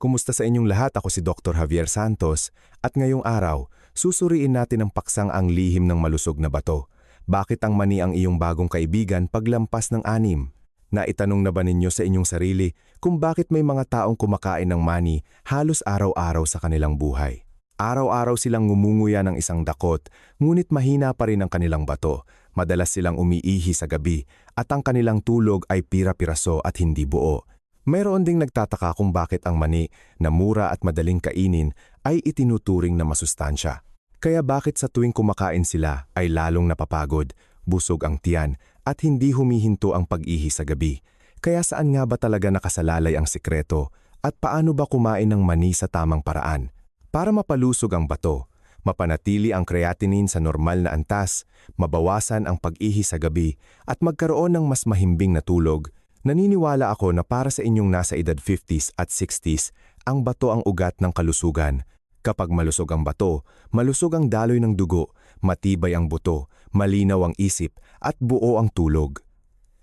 Kumusta sa inyong lahat? Ako si Dr. Javier Santos at ngayong araw, susuriin natin ang paksang ang lihim ng malusog na bato. Bakit ang mani ang iyong bagong kaibigan paglampas ng 6? Naitanong na ba ninyo sa inyong sarili kung bakit may mga taong kumakain ng mani halos araw-araw sa kanilang buhay? Araw-araw silang ngumunguya ng isang dakot, ngunit mahina pa rin ang kanilang bato. Madalas silang umiihi sa gabi at ang kanilang tulog ay pira-piraso at hindi buo. Mayroon ding nagtataka kung bakit ang mani na mura at madaling kainin ay itinuturing na masustansya. Kaya bakit sa tuwing kumakain sila ay lalong napapagod, busog ang tiyan at hindi humihinto ang pag-ihi sa gabi? Kaya saan nga ba talaga nakasalalay ang sikreto at paano ba kumain ng mani sa tamang paraan? Para mapalusog ang bato, mapanatili ang creatinine sa normal na antas, mabawasan ang pag-ihi sa gabi at magkaroon ng mas mahimbing na tulog, naniniwala ako na para sa inyong nasa edad 50s at 60s, ang bato ang ugat ng kalusugan. Kapag malusog ang bato, malusog ang daloy ng dugo, matibay ang buto, malinaw ang isip, at buo ang tulog.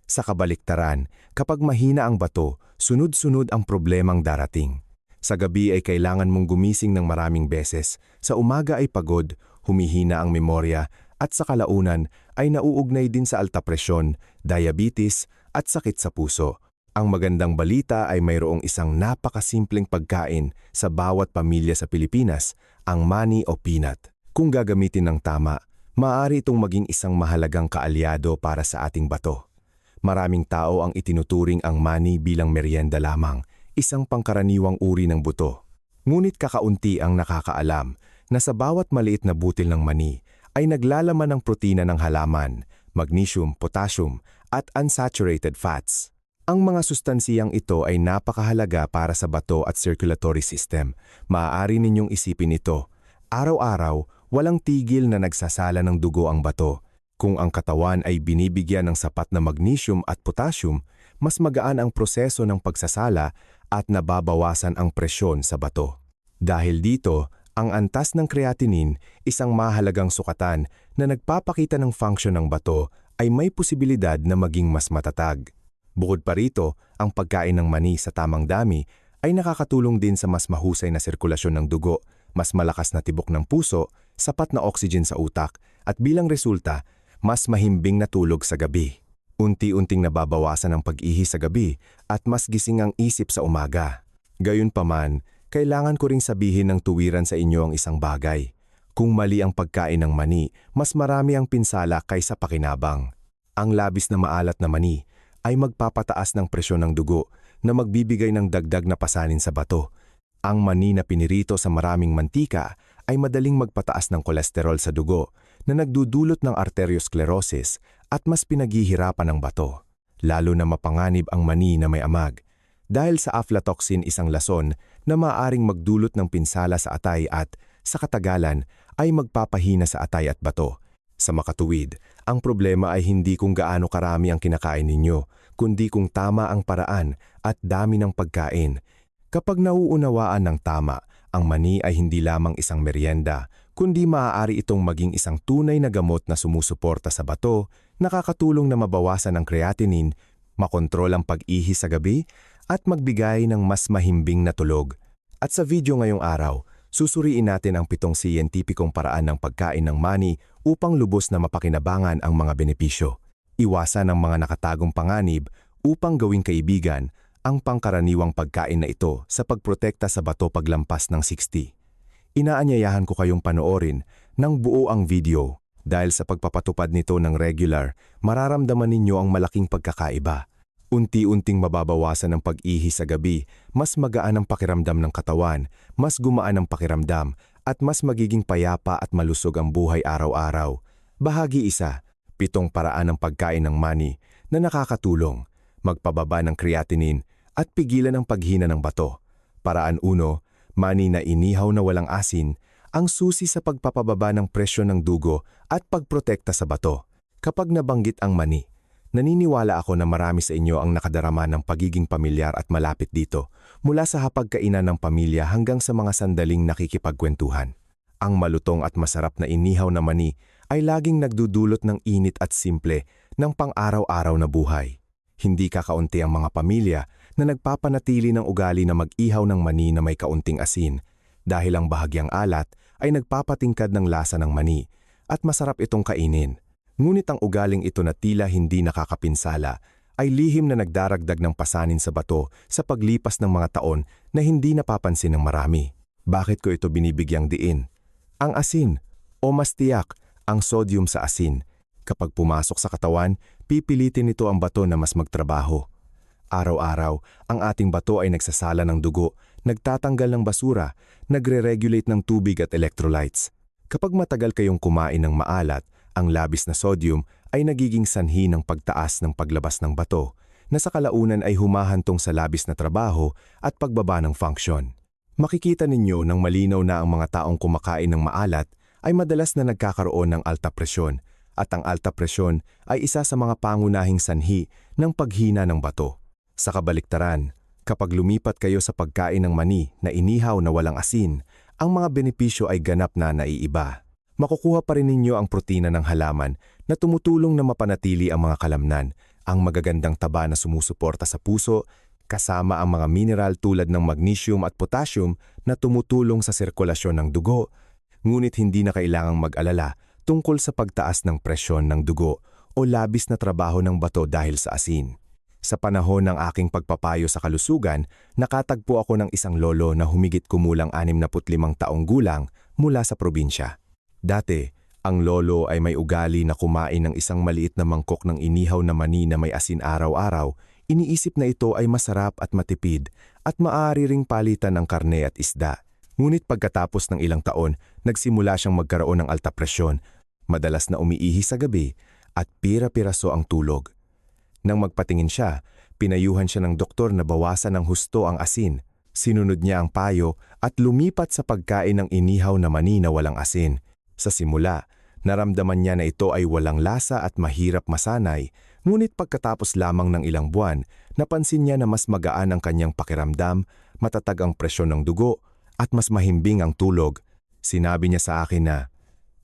Sa kabaliktaran, kapag mahina ang bato, sunod-sunod ang problemang darating. Sa gabi ay kailangan mong gumising ng maraming beses, sa umaga ay pagod, humihina ang memorya, at sa kalaunan ay nauugnay din sa alta presyon, diabetes, at sakit sa puso. Ang magandang balita ay mayroong isang napakasimpleng pagkain sa bawat pamilya sa Pilipinas, ang mani o peanut. Kung gagamitin ng tama, maaari itong maging isang mahalagang kaalyado para sa ating bato. Maraming tao ang itinuturing ang mani bilang merienda lamang, isang pangkaraniwang uri ng buto. Ngunit kakaunti ang nakakaalam na sa bawat maliit na butil ng mani ay naglalaman ng protina ng halaman, magnesium, potassium, at unsaturated fats. Ang mga sustansiyang ito ay napakahalaga para sa bato at circulatory system. Maaari ninyong isipin ito. Araw-araw, walang tigil na nagsasala ng dugo ang bato. Kung ang katawan ay binibigyan ng sapat na magnesium at potassium, mas magaan ang proseso ng pagsasala at nababawasan ang presyon sa bato. Dahil dito, ang antas ng creatinine, isang mahalagang sukatan na nagpapakita ng function ng bato, ay may posibilidad na maging mas matatag. Bukod pa rito, ang pagkain ng mani sa tamang dami ay nakakatulong din sa mas mahusay na sirkulasyon ng dugo, mas malakas na tibok ng puso, sapat na oxygen sa utak, at bilang resulta, mas mahimbing na tulog sa gabi. Unti-unting nababawasan ang pag-ihi sa gabi at mas gising ang isip sa umaga. Gayunpaman, kailangan ko ring sabihin ng tuwiran sa inyo ang isang bagay. Kung mali ang pagkain ng mani, mas marami ang pinsala kaysa pakinabang. Ang labis na maalat na mani ay magpapataas ng presyon ng dugo na magbibigay ng dagdag na pasanin sa bato. Ang mani na pinirito sa maraming mantika ay madaling magpataas ng kolesterol sa dugo na nagdudulot ng arteriosclerosis at mas pinaghihirapan ng bato. Lalo na mapanganib ang mani na may amag. Dahil sa aflatoxin, isang lason na maaaring magdulot ng pinsala sa atay at, sa katagalan, ay magpapahina sa atay at bato. Sa makatuwid, ang problema ay hindi kung gaano karami ang kinakain ninyo, kundi kung tama ang paraan at dami ng pagkain. Kapag nauunawaan ng tama, ang mani ay hindi lamang isang merienda, kundi maaari itong maging isang tunay na gamot na sumusuporta sa bato, nakakatulong na mabawasan ang creatinine, makontrol ang pag-ihi sa gabi, at magbigay ng mas mahimbing na tulog. At sa video ngayong araw, susuriin natin ang 7 siyentipikong paraan ng pagkain ng mani upang lubos na mapakinabangan ang mga benepisyo. Iwasan ang mga nakatagong panganib upang gawing kaibigan ang pangkaraniwang pagkain na ito sa pagprotekta sa bato paglampas ng 60. Inaanyayahan ko kayong panoorin ng buo ang video dahil sa pagpapatupad nito ng regular, mararamdaman ninyo ang malaking pagkakaiba. Unti-unting mababawasan ang pag-ihi sa gabi, mas magaan ang pakiramdam ng katawan, mas gumaan ang pakiramdam, at mas magiging payapa at malusog ang buhay araw-araw. Bahagi 1, 7 paraan ng pagkain ng mani na nakakatulong, magpababa ng creatinine, at pigilan ang paghina ng bato. Paraan 1, mani na inihaw na walang asin, ang susi sa pagpapababa ng presyon ng dugo at pagprotekta sa bato. Kapag nabanggit ang mani, naniniwala ako na marami sa inyo ang nakadarama ng pagiging pamilyar at malapit dito, mula sa hapagkainan ng pamilya hanggang sa mga sandaling nakikipagkwentuhan. Ang malutong at masarap na inihaw na mani ay laging nagdudulot ng init at simple ng pang-araw-araw na buhay. Hindi kakaunti ang mga pamilya na nagpapanatili ng ugali na mag-ihaw ng mani na may kaunting asin dahil ang bahagyang alat ay nagpapatingkad ng lasa ng mani at masarap itong kainin. Ngunit ang ugaling ito na tila hindi nakakapinsala ay lihim na nagdaragdag ng pasanin sa bato sa paglipas ng mga taon na hindi napapansin ng marami. Bakit ko ito binibigyang diin? Ang asin o mas tiyak ang sodium sa asin. Kapag pumasok sa katawan, pipilitin nito ang bato na mas magtrabaho. Araw-araw, ang ating bato ay nagsasala ng dugo, nagtatanggal ng basura, nagre-regulate ng tubig at electrolytes. Kapag matagal kayong kumain ng maalat, ang labis na sodium ay nagiging sanhi ng pagtaas ng paglabas ng bato, na sa kalaunan ay humahantong sa labis na trabaho at pagbaba ng function. Makikita ninyo nang malinaw na ang mga taong kumakain ng maalat ay madalas na nagkakaroon ng alta presyon, at ang alta presyon ay isa sa mga pangunahing sanhi ng paghina ng bato. Sa kabaliktaran, kapag lumipat kayo sa pagkain ng mani na inihaw na walang asin, ang mga benepisyo ay ganap na naiiba. Makukuha pa rin ninyo ang protina ng halaman na tumutulong na mapanatili ang mga kalamnan, ang magagandang taba na sumusuporta sa puso, kasama ang mga mineral tulad ng magnesium at potassium na tumutulong sa sirkulasyon ng dugo. Ngunit hindi na kailangang mag-alala tungkol sa pagtaas ng presyon ng dugo o labis na trabaho ng bato dahil sa asin. Sa panahon ng aking pagpapayo sa kalusugan, nakatagpo ako ng isang lolo na humigit kumulang 65 taong gulang mula sa probinsya. Dati, ang lolo ay may ugali na kumain ng isang maliit na mangkok ng inihaw na mani na may asin araw-araw. Iniisip na ito ay masarap at matipid at maaari ring palitan ng karne at isda. Ngunit pagkatapos ng ilang taon, nagsimula siyang magkaroon ng alta presyon, madalas na umiihi sa gabi at pira-piraso ang tulog. Nang magpatingin siya, pinayuhan siya ng doktor na bawasan ng husto ang asin. Sinunod niya ang payo at lumipat sa pagkain ng inihaw na mani na walang asin. Sa simula, naramdaman niya na ito ay walang lasa at mahirap masanay, ngunit pagkatapos lamang ng ilang buwan, napansin niya na mas magaan ang kanyang pakiramdam, matatag ang presyon ng dugo, at mas mahimbing ang tulog. Sinabi niya sa akin na,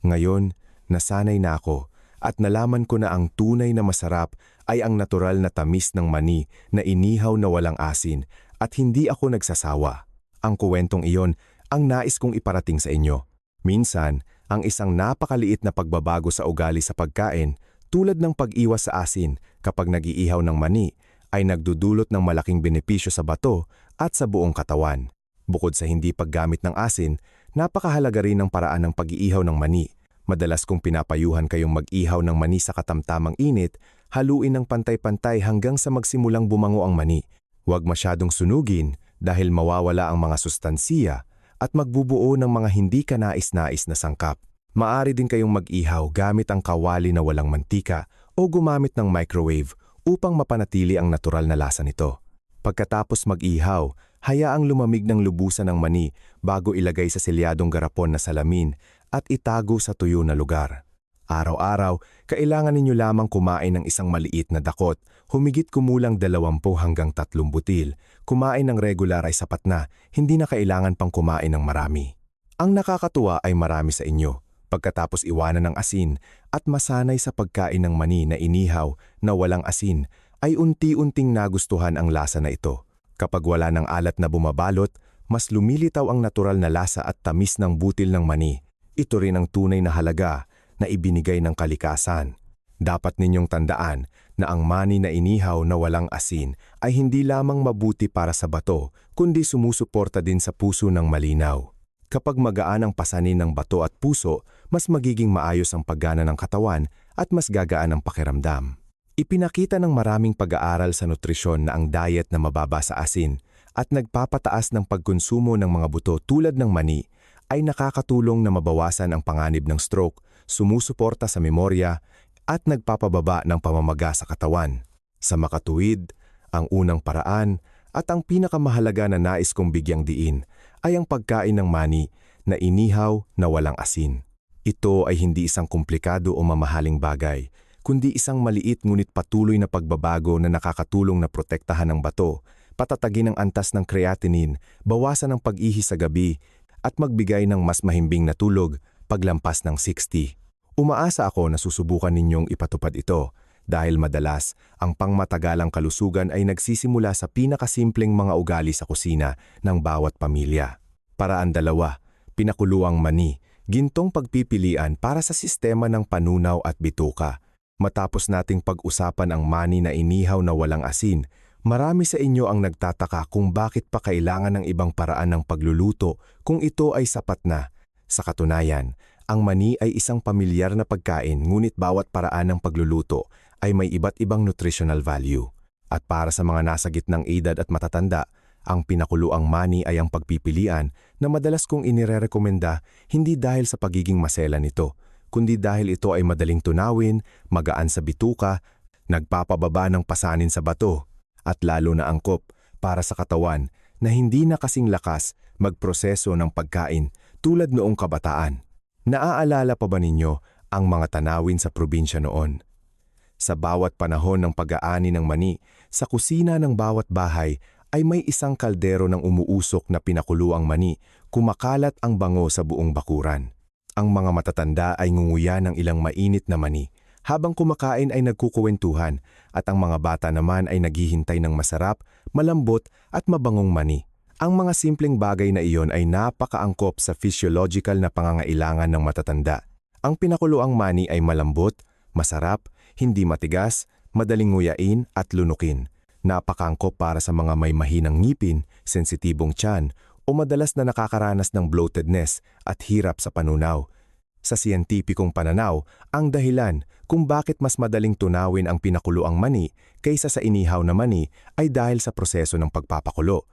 "Ngayon, nasanay na ako at nalaman ko na ang tunay na masarap ay ang natural na tamis ng mani na inihaw na walang asin at hindi ako nagsasawa." Ang kuwentong iyon ang nais kong iparating sa inyo. Minsan, ang isang napakaliit na pagbabago sa ugali sa pagkain, tulad ng pag-iwas sa asin kapag nag-iihaw ng mani, ay nagdudulot ng malaking benepisyo sa bato at sa buong katawan. Bukod sa hindi paggamit ng asin, napakahalaga rin ang paraan ng pag-iihaw ng mani. Madalas kong pinapayuhan kayong mag-ihaw ng mani sa katamtamang init, haluin ng pantay-pantay hanggang sa magsimulang bumango ang mani. Huwag masyadong sunugin dahil mawawala ang mga sustansiya at magbubuo ng mga hindi kanais-nais na sangkap. Maaari din kayong mag-ihaw gamit ang kawali na walang mantika o gumamit ng microwave upang mapanatili ang natural na lasa nito. Pagkatapos mag-ihaw, hayaang lumamig ng lubusan ng mani bago ilagay sa selyadong garapon na salamin at itago sa tuyo na lugar. Araw-araw, kailangan ninyo lamang kumain ng isang maliit na dakot, humigit kumulang 20 hanggang 30 butil. Kumain ng regular ay sapat na, hindi na kailangan pang kumain ng marami. Ang nakakatuwa ay marami sa inyo. Pagkatapos iwanan ng asin at masanay sa pagkain ng mani na inihaw na walang asin, ay unti-unting nagustuhan ang lasa na ito. Kapag wala ng alat na bumabalot, mas lumilitaw ang natural na lasa at tamis ng butil ng mani. Ito rin ang tunay na halaga na ibinigay ng kalikasan. Dapat ninyong tandaan na ang mani na inihaw na walang asin ay hindi lamang mabuti para sa bato, kundi sumusuporta din sa puso ng malinaw. Kapag magaan ang pasanin ng bato at puso, mas magiging maayos ang paggana ng katawan at mas gagaan ang pakiramdam. Ipinakita ng maraming pag-aaral sa nutrisyon na ang diet na mababa sa asin at nagpapataas ng pagkonsumo ng mga buto tulad ng mani ay nakakatulong na mabawasan ang panganib ng stroke, sumusuporta sa memorya, at nagpapababa ng pamamaga sa katawan. Sa makatuwid, ang unang paraan at ang pinakamahalaga na nais kong bigyang diin ay ang pagkain ng mani na inihaw na walang asin. Ito ay hindi isang komplikado o mamahaling bagay, kundi isang maliit ngunit patuloy na pagbabago na nakakatulong na protektahan ang bato, patatagin ang antas ng creatinine, bawasan ang pag-ihi sa gabi, at magbigay ng mas mahimbing na tulog paglampas ng 60. Umaasa ako na susubukan ninyong ipatupad ito. Dahil madalas, ang pangmatagalang kalusugan ay nagsisimula sa pinakasimpleng mga ugali sa kusina ng bawat pamilya. Paraan 2, pinakuluang mani, gintong pagpipilian para sa sistema ng panunaw at bituka. Matapos nating pag-usapan ang mani na inihaw na walang asin, marami sa inyo ang nagtataka kung bakit pa kailangan ng ibang paraan ng pagluluto kung ito ay sapat na. Sa katunayan, ang mani ay isang pamilyar na pagkain ngunit bawat paraan ng pagluluto ay may iba't ibang nutritional value. At para sa mga nasa gitnang edad at matatanda, ang pinakuluang mani ay ang pagpipilian na madalas kong inirerekomenda hindi dahil sa pagiging masela nito, kundi dahil ito ay madaling tunawin, magaan sa bituka, nagpapababa ng pasanin sa bato, at lalo na angkop para sa katawan na hindi na kasing lakas magproseso ng pagkain tulad noong kabataan. Naaalala pa ba ninyo ang mga tanawin sa probinsya noon? Sa bawat panahon ng pag-aani ng mani, sa kusina ng bawat bahay ay may isang kaldero ng umuusok na pinakuluang mani, kumakalat ang bango sa buong bakuran. Ang mga matatanda ay ngunguya ng ilang mainit na mani, habang kumakain ay nagkukuwentuhan at ang mga bata naman ay naghihintay ng masarap, malambot at mabangong mani. Ang mga simpleng bagay na iyon ay napakaangkop sa physiological na pangangailangan ng matatanda. Ang pinakuluang mani ay malambot, masarap, hindi matigas, madaling nguyain at lunukin. Napakaangkop para sa mga may mahinang ngipin, sensitibong tiyan o madalas na nakakaranas ng bloatedness at hirap sa panunaw. Sa siyentipikong pananaw, ang dahilan kung bakit mas madaling tunawin ang pinakuluang mani kaysa sa inihaw na mani ay dahil sa proseso ng pagpapakulo.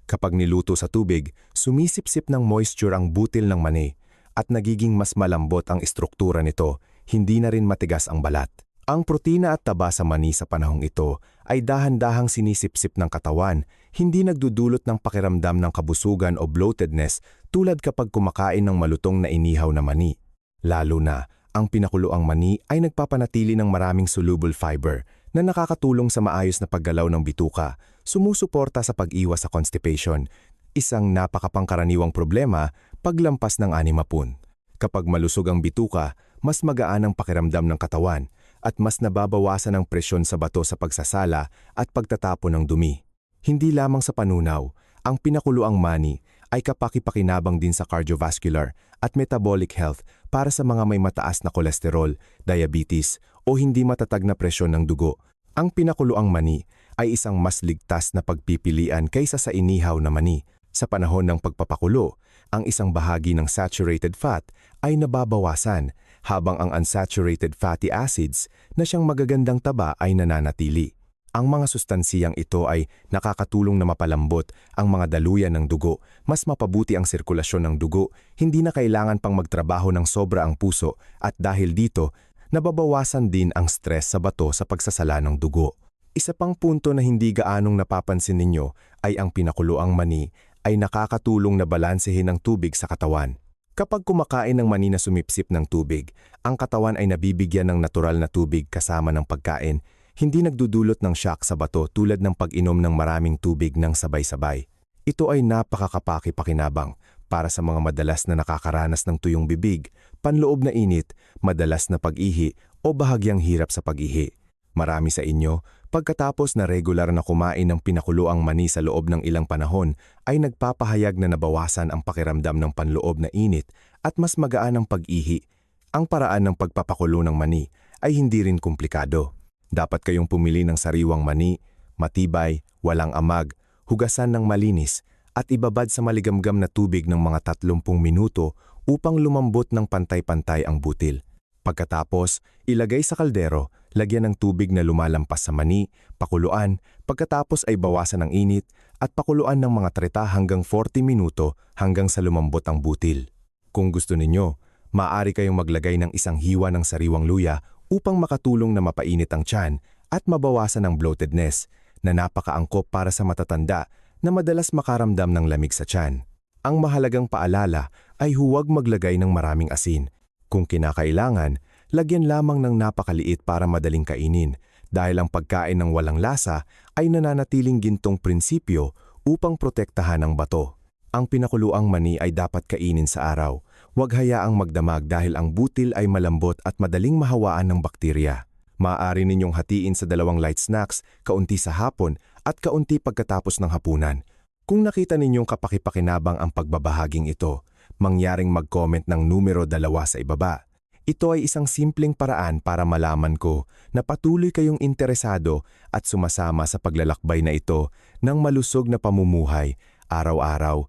Kapag niluto sa tubig, sumisipsip ng moisture ang butil ng mani at nagiging mas malambot ang istruktura nito, hindi na rin matigas ang balat. Ang protina at taba sa mani sa panahong ito ay dahan-dahang sinisipsip ng katawan, hindi nagdudulot ng pakiramdam ng kabusugan o bloatedness tulad kapag kumakain ng malutong na inihaw na mani. Lalo na, ang pinakuluang mani ay nagpapanatili ng maraming soluble fiber na nakakatulong sa maayos na paggalaw ng bituka, sumusuporta sa pag-iwas sa constipation, isang napakapangkaraniwang problema paglampas ng 60. Kapag malusog ang bituka, mas magaan ang pakiramdam ng katawan at mas nababawasan ang presyon sa bato sa pagsasala at pagtatapon ng dumi. Hindi lamang sa panunaw, ang pinakuluang mani ay kapaki-pakinabang din sa cardiovascular at metabolic health para sa mga may mataas na kolesterol, diabetes o hindi matatag na presyon ng dugo. Ang pinakuluang mani ay isang mas ligtas na pagpipilian kaysa sa inihaw na mani. Sa panahon ng pagpapakulo, ang isang bahagi ng saturated fat ay nababawasan habang ang unsaturated fatty acids na siyang magagandang taba ay nananatili. Ang mga sustansiyang ito ay nakakatulong na mapalambot ang mga daluyan ng dugo, mas mapabuti ang sirkulasyon ng dugo, hindi na kailangan pang magtrabaho ng sobra ang puso at dahil dito, nababawasan din ang stress sa bato sa pagsasala ng dugo. Isa pang punto na hindi gaanong napapansin ninyo ay ang pinakuluang mani ay nakakatulong na balansehin ang tubig sa katawan. Kapag kumakain ng mani na sumipsip ng tubig, ang katawan ay nabibigyan ng natural na tubig kasama ng pagkain, hindi nagdudulot ng shock sa bato tulad ng pag-inom ng maraming tubig ng sabay-sabay. Ito ay napakakapaki-pakinabang para sa mga madalas na nakakaranas ng tuyong bibig, panloob na init, madalas na pag-ihi o bahagyang hirap sa pag-ihi. Marami sa inyo, pagkatapos na regular na kumain ng pinakuluang mani sa loob ng ilang panahon, ay nagpapahayag na nabawasan ang pakiramdam ng panloob na init at mas magaan ang pag-ihi. Ang paraan ng pagpapakulo ng mani ay hindi rin komplikado. Dapat kayong pumili ng sariwang mani, matibay, walang amag, hugasan ng malinis, at ibabad sa maligamgam na tubig ng mga 30 minuto upang lumambot ng pantay-pantay ang butil. Pagkatapos, ilagay sa kaldero, lagyan ng tubig na lumalampas sa mani, pakuluan, pagkatapos ay bawasan ng init at pakuluan ng mga 30 hanggang 40 minuto hanggang sa lumambot ang butil. Kung gusto ninyo, maaari kayong maglagay ng isang hiwa ng sariwang luya upang makatulong na mapainit ang tiyan at mabawasan ang bloatedness na napakaangkop para sa matatanda na madalas makaramdam ng lamig sa tiyan. Ang mahalagang paalala ay huwag maglagay ng maraming asin. Kung kinakailangan, lagyan lamang ng napakaliit para madaling kainin dahil ang pagkain ng walang lasa ay nananatiling gintong prinsipyo upang protektahan ang bato. Ang pinakuluang mani ay dapat kainin sa araw. Huwag hayaang magdamag dahil ang butil ay malambot at madaling mahawaan ng bakterya. Maaari ninyong hatiin sa 2 light snacks, kaunti sa hapon at kaunti pagkatapos ng hapunan. Kung nakita ninyong kapaki-pakinabang ang pagbabahaging ito, mangyaring mag-comment ng numero 2 sa ibaba. Ito ay isang simpleng paraan para malaman ko na patuloy kayong interesado at sumasama sa paglalakbay na ito ng malusog na pamumuhay, araw-araw.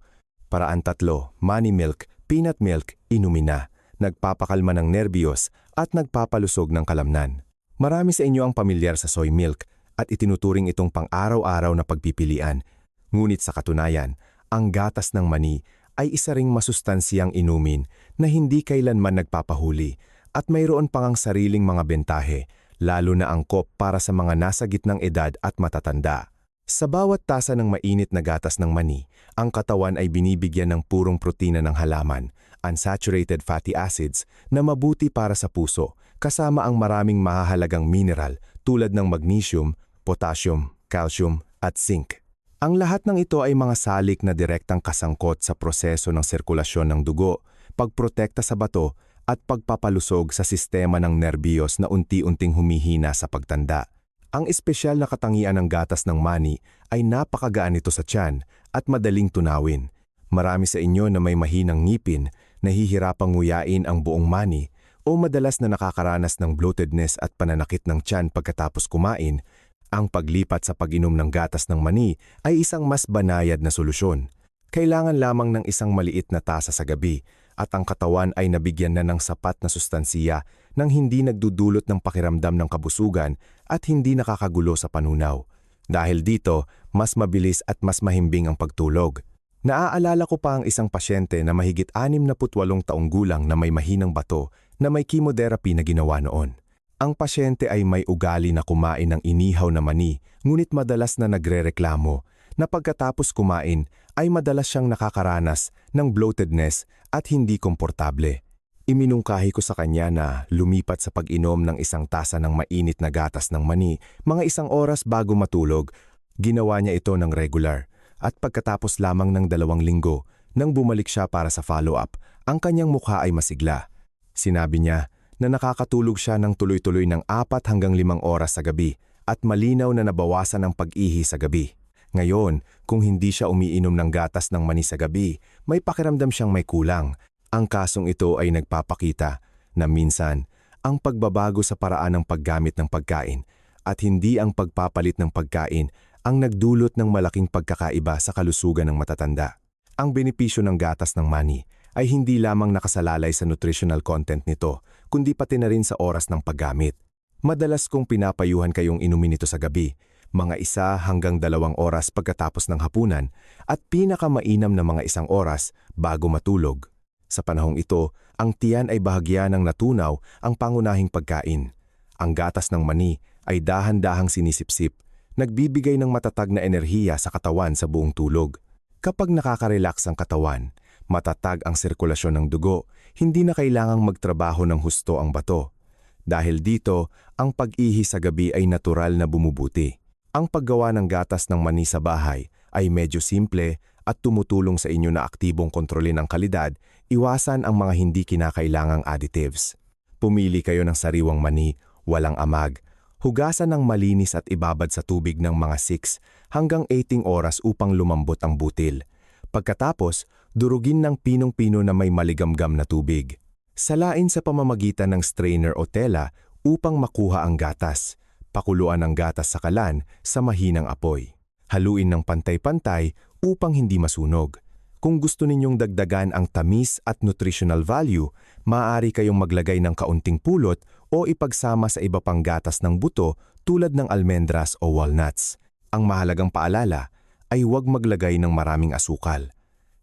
Paraan 3, Money Milk, Peanut Milk, inumin na. Nagpapakalma ng nerbiyos at nagpapalusog ng kalamnan. Marami sa inyo ang pamilyar sa soy milk at itinuturing itong pang-araw-araw na pagpipilian. Ngunit sa katunayan, ang gatas ng mani ay isa ring masustansyang inumin na hindi kailanman nagpapahuli at mayroon pang ang sariling mga bentahe, lalo na angkop para sa mga nasa gitnang edad at matatanda. Sa bawat tasa ng mainit na gatas ng mani, ang katawan ay binibigyan ng purong protina ng halaman, unsaturated fatty acids na mabuti para sa puso, kasama ang maraming mahahalagang mineral tulad ng magnesium, potassium, calcium at zinc. Ang lahat ng ito ay mga salik na direktang kasangkot sa proseso ng sirkulasyon ng dugo, pagprotekta sa bato, at pagpapalusog sa sistema ng nerbiyos na unti-unting humihina sa pagtanda. Ang espesyal na katangian ng gatas ng mani ay napakagaan ito sa tiyan at madaling tunawin. Marami sa inyo na may mahinang ngipin, nahihirapang nguyain ang buong mani, o madalas na nakakaranas ng bloatedness at pananakit ng tiyan pagkatapos kumain. Ang paglipat sa pag-inom ng gatas ng mani ay isang mas banayad na solusyon. Kailangan lamang ng isang maliit na tasa sa gabi at ang katawan ay nabigyan na ng sapat na sustansiya nang hindi nagdudulot ng pakiramdam ng kabusugan at hindi nakakagulo sa panunaw. Dahil dito, mas mabilis at mas mahimbing ang pagtulog. Naaalala ko pa ang isang pasyente na mahigit 68 taong gulang na may mahinang bato na may chemotherapy na ginawa noon. Ang pasyente ay may ugali na kumain ng inihaw na mani, ngunit madalas na nagrereklamo na pagkatapos kumain ay madalas siyang nakakaranas ng bloatedness at hindi komportable. Iminungkahi ko sa kanya na lumipat sa pag-inom ng isang tasa ng mainit na gatas ng mani mga 1 oras bago matulog. Ginawa niya ito ng regular at pagkatapos lamang ng 2 linggo, nang bumalik siya para sa follow-up, ang kanyang mukha ay masigla. Sinabi niya na nakakatulog siya ng tuloy-tuloy ng 4 hanggang 5 oras sa gabi at malinaw na nabawasan ang pag-ihi sa gabi. Ngayon, kung hindi siya umiinom ng gatas ng mani sa gabi, may pakiramdam siyang may kulang. Ang kasong ito ay nagpapakita na minsan, ang pagbabago sa paraan ng paggamit ng pagkain at hindi ang pagpapalit ng pagkain ang nagdulot ng malaking pagkakaiba sa kalusugan ng matatanda. Ang benepisyo ng gatas ng mani ay hindi lamang nakasalalay sa nutritional content nito, kundi pati na rin sa oras ng paggamit. Madalas kong pinapayuhan kayong inumin ito sa gabi, mga 1 hanggang 2 oras pagkatapos ng hapunan at pinakamainam na mga 1 oras bago matulog. Sa panahong ito, ang tiyan ay bahagya ng natunaw ang pangunahing pagkain. Ang gatas ng mani ay dahan-dahang sinisipsip, nagbibigay ng matatag na enerhiya sa katawan sa buong tulog. Kapag nakaka-relax ang katawan, matatag ang sirkulasyon ng dugo, hindi na kailangang magtrabaho ng husto ang bato. Dahil dito, ang pag-ihi sa gabi ay natural na bumubuti. Ang paggawa ng gatas ng mani sa bahay ay medyo simple at tumutulong sa inyo na aktibong kontrolin ang kalidad, iwasan ang mga hindi kinakailangang additives. Pumili kayo ng sariwang mani, walang amag. Hugasan ng malinis at ibabad sa tubig ng mga 6 hanggang 18 oras upang lumambot ang butil. Pagkatapos, durugin ng pinong-pino na may maligamgam na tubig. Salain sa pamamagitan ng strainer o tela upang makuha ang gatas. Pakuluan ang gatas sa kalan sa mahinang apoy. Haluin ng pantay-pantay upang hindi masunog. Kung gusto ninyong dagdagan ang tamis at nutritional value, maaari kayong maglagay ng kaunting pulot o ipagsama sa iba pang gatas ng buto tulad ng almendras o walnuts. Ang mahalagang paalala ay huwag maglagay ng maraming asukal.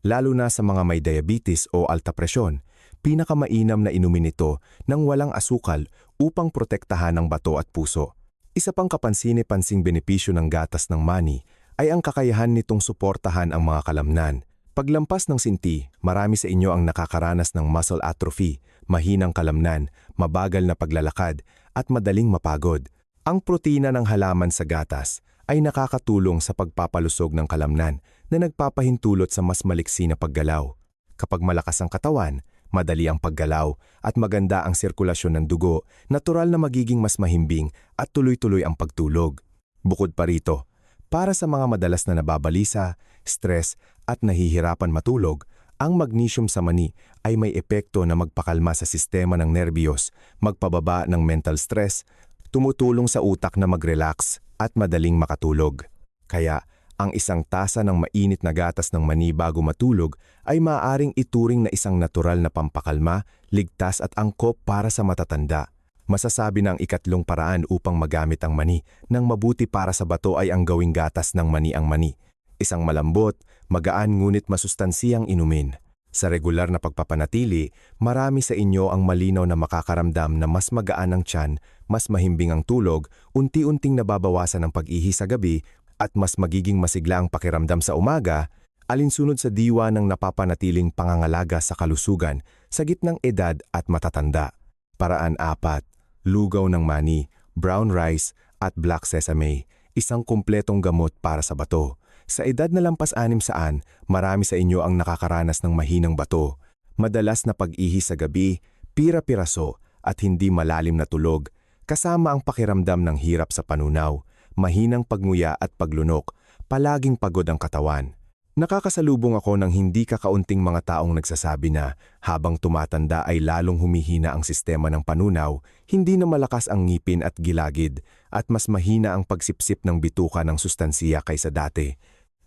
Lalo na sa mga may diabetes o alta presyon, pinakamainam na inumin ito ng walang asukal upang protektahan ang bato at puso. Isa pang kapansin-pansing benepisyo ng gatas ng mani ay ang kakayahan nitong suportahan ang mga kalamnan. Paglampas ng sinti, marami sa inyo ang nakakaranas ng muscle atrophy, mahinang kalamnan, mabagal na paglalakad, at madaling mapagod. Ang protina ng halaman sa gatas ay nakakatulong sa pagpapalusog ng kalamnan na nagpapahintulot sa mas maliksi na paggalaw. Kapag malakas ang katawan, madali ang paggalaw, at maganda ang sirkulasyon ng dugo, natural na magiging mas mahimbing at tuloy-tuloy ang pagtulog. Bukod pa rito, para sa mga madalas na nababalisa, stress at nahihirapan matulog, ang magnesium sa mani ay may epekto na magpakalma sa sistema ng nerbiyos, magpababa ng mental stress, tumutulong sa utak na mag-relax at madaling makatulog. Kaya, ang isang tasa ng mainit na gatas ng mani bago matulog ay maaaring ituring na isang natural na pampakalma, ligtas at angkop para sa matatanda. Masasabi na ang ikatlong paraan upang magamit ang mani ng mabuti para sa bato ay ang gawing gatas ng mani ang mani. Isang malambot, magaan ngunit masustansiyang inumin. Sa regular na pagpapanatili, marami sa inyo ang malinaw na makakaramdam na mas magaan ang tiyan, mas mahimbing ang tulog, unti-unting nababawasan ang pag-ihi sa gabi, at mas magiging masigla ang pakiramdam sa umaga, alinsunod sa diwa ng napapanatiling pangangalaga sa kalusugan sa gitnang edad at matatanda. Paraan 4. Lugaw ng mani, brown rice at black sesame, isang kumpletong gamot para sa bato. Sa edad na lampas 600, marami sa inyo ang nakakaranas ng mahinang bato, madalas na pag-ihi sa gabi, pira-piraso at hindi malalim na tulog, kasama ang pakiramdam ng hirap sa panunaw, mahinang pagnguya at paglunok, palaging pagod ang katawan. Nakakasalubong ako ng hindi kakaunting mga taong nagsasabi na habang tumatanda ay lalong humihina ang sistema ng panunaw, hindi na malakas ang ngipin at gilagid, at mas mahina ang pagsipsip ng bituka ng sustansiya kaysa dati.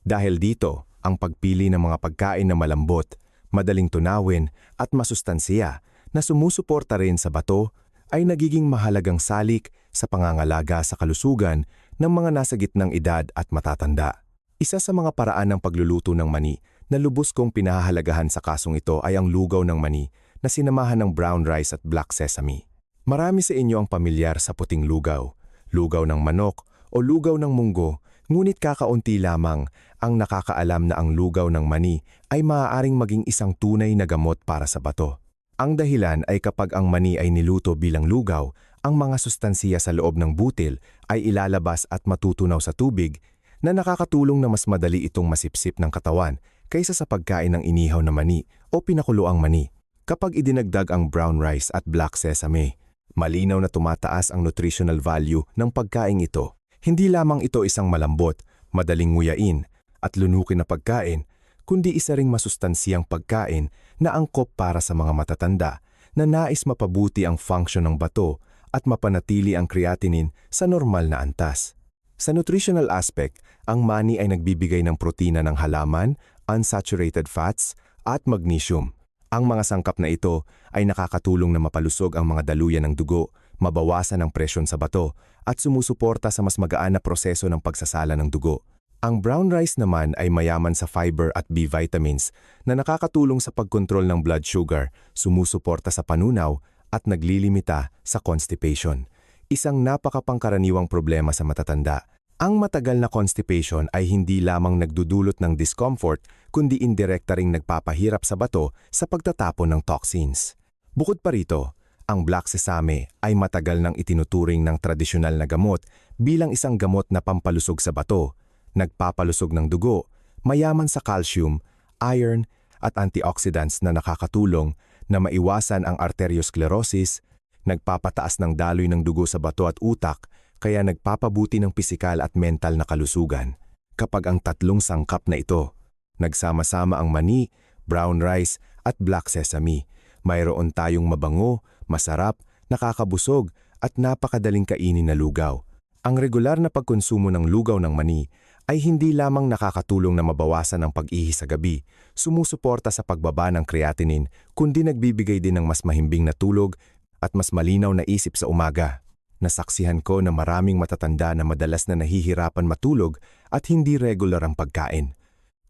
Dahil dito, ang pagpili ng mga pagkain na malambot, madaling tunawin at masustansiya na sumusuporta rin sa bato ay nagiging mahalagang salik sa pangangalaga sa kalusugan ng mga nasa gitnang edad at matatanda. Isa sa mga paraan ng pagluluto ng mani na lubos kong pinahahalagahan sa kasong ito ay ang lugaw ng mani na sinamahan ng brown rice at black sesame. Marami sa inyo ang pamilyar sa puting lugaw, lugaw ng manok o lugaw ng munggo, ngunit kakaunti lamang ang nakakaalam na ang lugaw ng mani ay maaaring maging isang tunay na gamot para sa bato. Ang dahilan ay kapag ang mani ay niluto bilang lugaw, ang mga sustansiya sa loob ng butil ay ilalabas at matutunaw sa tubig na nakakatulong na mas madali itong masipsip ng katawan kaysa sa pagkain ng inihaw na mani o pinakuloang mani. Kapag idinagdag ang brown rice at black sesame, malinaw na tumataas ang nutritional value ng pagkain ito. Hindi lamang ito isang malambot, madaling nguyain at lunukin na pagkain, kundi isa ring masustansiyang pagkain na angkop para sa mga matatanda na nais mapabuti ang function ng bato at mapanatili ang creatinine sa normal na antas. Sa nutritional aspect, ang mani ay nagbibigay ng protina ng halaman, unsaturated fats, at magnesium. Ang mga sangkap na ito ay nakakatulong na mapalusog ang mga daluyan ng dugo, mabawasan ang presyon sa bato, at sumusuporta sa mas magaan na proseso ng pagsasala ng dugo. Ang brown rice naman ay mayaman sa fiber at B vitamins na nakakatulong sa pagkontrol ng blood sugar, sumusuporta sa panunaw, at naglilimita sa constipation. Isang napakapangkaraniwang problema sa matatanda. Ang matagal na constipation ay hindi lamang nagdudulot ng discomfort, kundi indirekta ring nagpapahirap sa bato sa pagtatapon ng toxins. Bukod pa rito, ang black sesame ay matagal nang itinuturing ng tradisyonal na gamot bilang isang gamot na pampalusog sa bato, nagpapalusog ng dugo, mayaman sa calcium, iron, at antioxidants na nakakatulong na maiwasan ang arteriosclerosis, nagpapataas ng daloy ng dugo sa bato at utak, kaya nagpapabuti ng pisikal at mental na kalusugan. Kapag ang tatlong sangkap na ito, nagsama-sama ang mani, brown rice at black sesame, mayroon tayong mabango, masarap, nakakabusog at napakadaling kainin na lugaw. Ang regular na pagkonsumo ng lugaw ng mani ay hindi lamang nakakatulong na mabawasan ang pag-ihi sa gabi, sumusuporta sa pagbaba ng creatinine, kundi nagbibigay din ng mas mahimbing na tulog at mas malinaw na isip sa umaga. Nasaksihan ko na maraming matatanda na madalas na nahihirapan matulog at hindi regular ang pagkain.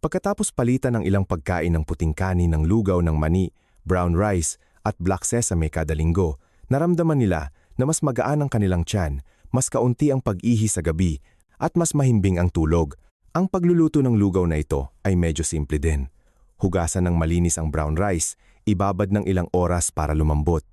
Pagkatapos palitan ng ilang pagkain ng puting kanin ng lugaw ng mani, brown rice at black sesame kada linggo, naramdaman nila na mas magaan ang kanilang tiyan, mas kaunti ang pag-ihi sa gabi, at mas mahimbing ang tulog. Ang pagluluto ng lugaw na ito ay medyo simple din. Hugasan ng malinis ang brown rice, ibabad ng ilang oras para lumambot.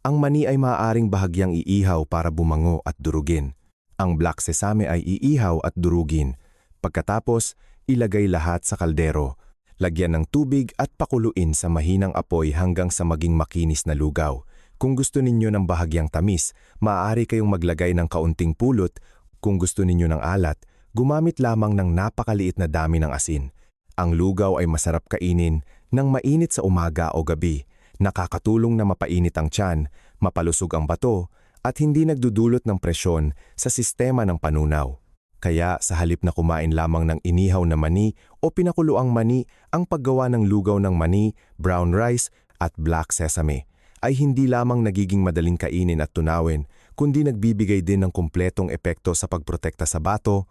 Ang mani ay maaaring bahagyang iihaw para bumango at durugin. Ang black sesame ay iihaw at durugin. Pagkatapos, ilagay lahat sa kaldero. Lagyan ng tubig at pakuluin sa mahinang apoy hanggang sa maging makinis na lugaw. Kung gusto ninyo ng bahagyang tamis, maaari kayong maglagay ng kaunting pulot. Kung gusto ninyo ng alat, gumamit lamang ng napakaliit na dami ng asin. Ang lugaw ay masarap kainin ng mainit sa umaga o gabi. Nakakatulong na mapainit ang tiyan, mapalusog ang bato, at hindi nagdudulot ng presyon sa sistema ng panunaw. Kaya sa halip na kumain lamang ng inihaw na mani o pinakuluang mani, ang paggawa ng lugaw ng mani, brown rice at black sesame ay hindi lamang nagiging madaling kainin at tunawin, kundi nagbibigay din ng kumpletong epekto sa pagprotekta sa bato,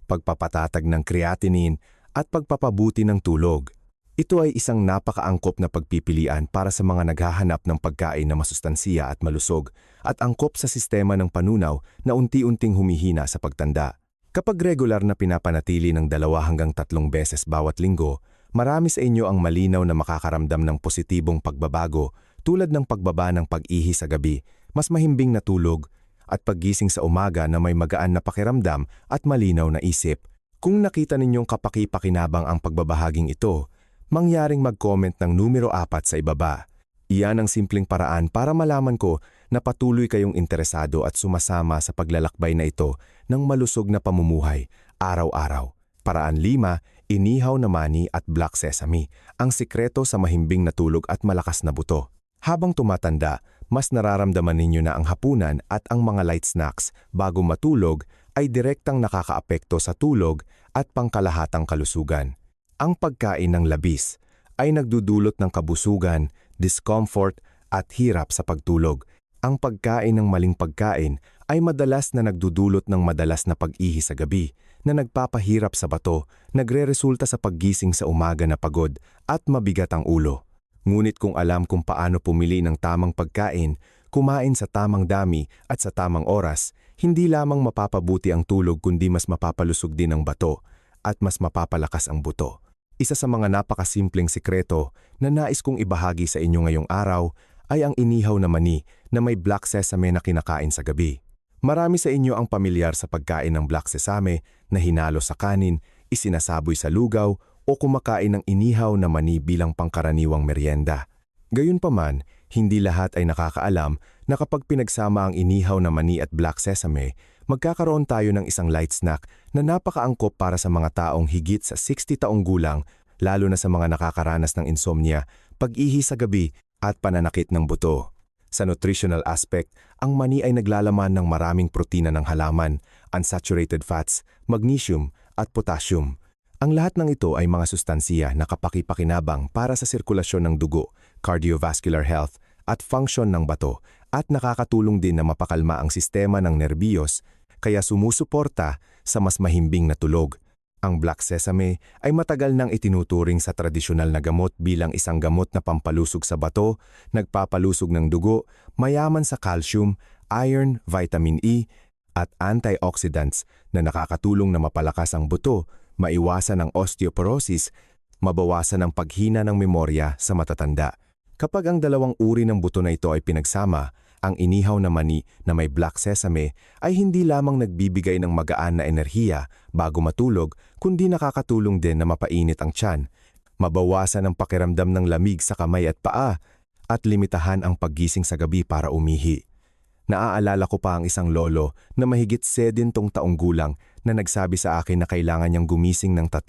pagpapatatag ng creatinine at pagpapabuti ng tulog. Ito ay isang napakaangkop na pagpipilian para sa mga naghahanap ng pagkain na masustansiya at malusog at angkop sa sistema ng panunaw na unti-unting humihina sa pagtanda. Kapag regular na pinapanatili ng 2 hanggang 3 beses bawat linggo, marami sa inyo ang malinaw na makakaramdam ng positibong pagbabago tulad ng pagbaba ng pag-ihi sa gabi, mas mahimbing na tulog, at paggising sa umaga na may magaan na pakiramdam at malinaw na isip. Kung nakita ninyong kapaki-pakinabang ang pagbabahaging ito, mangyaring mag-comment ng numero 4 sa ibaba. Iyan ang simpleng paraan para malaman ko na patuloy kayong interesado at sumasama sa paglalakbay na ito ng malusog na pamumuhay, araw-araw. Paraan 5, inihaw na mani at black sesame, ang sikreto sa mahimbing na tulog at malakas na buto. Habang tumatanda, mas nararamdaman ninyo na ang hapunan at ang mga light snacks bago matulog ay direktang nakakaapekto sa tulog at pangkalahatang kalusugan. Ang pagkain ng labis ay nagdudulot ng kabusugan, discomfort at hirap sa pagtulog. Ang pagkain ng maling pagkain ay madalas na nagdudulot ng madalas na pag-ihi sa gabi na nagpapahirap sa bato, nagreresulta sa paggising sa umaga na pagod at mabigat ang ulo. Ngunit kung alam kung paano pumili ng tamang pagkain, kumain sa tamang dami at sa tamang oras, hindi lamang mapapabuti ang tulog kundi mas mapapalusog din ang bato at mas mapapalakas ang buto. Isa sa mga napakasimpleng sikreto na nais kong ibahagi sa inyo ngayong araw ay ang inihaw na mani na may black sesame na kinakain sa gabi. Marami sa inyo ang pamilyar sa pagkain ng black sesame na hinalo sa kanin, isinasaboy sa lugaw o kumakain ng inihaw na mani bilang pangkaraniwang merienda. Gayunpaman, hindi lahat ay nakakaalam na kapag pinagsama ang inihaw na mani at black sesame, magkakaroon tayo ng isang light snack na napakaangkop para sa mga taong higit sa 60 taong gulang, lalo na sa mga nakakaranas ng insomnia, pag-ihi sa gabi at pananakit ng buto. Sa nutritional aspect, ang mani ay naglalaman ng maraming protina ng halaman, unsaturated fats, magnesium at potassium. Ang lahat ng ito ay mga sustansiya na kapaki-pakinabang para sa sirkulasyon ng dugo, cardiovascular health at function ng bato at nakakatulong din na mapakalma ang sistema ng nerbiyos kaya sumusuporta sa mas mahimbing na tulog. Ang black sesame ay matagal nang itinuturing sa tradisyonal na gamot bilang isang gamot na pampalusog sa bato, nagpapalusog ng dugo, mayaman sa calcium, iron, vitamin E at antioxidants na nakakatulong na mapalakas ang buto, maiwasan ang osteoporosis, mabawasan ang paghina ng memorya sa matatanda. Kapag ang dalawang uri ng buto na ito ay pinagsama, ang inihaw na mani na may black sesame ay hindi lamang nagbibigay ng magaan na enerhiya bago matulog, kundi nakakatulong din na mapainit ang tiyan, mabawasan ang pakiramdam ng lamig sa kamay at paa, at limitahan ang paggising sa gabi para umihi. Naaalala ko pa ang isang lolo na mahigit 70 taong gulang na nagsabi sa akin na kailangan niyang gumising ng 3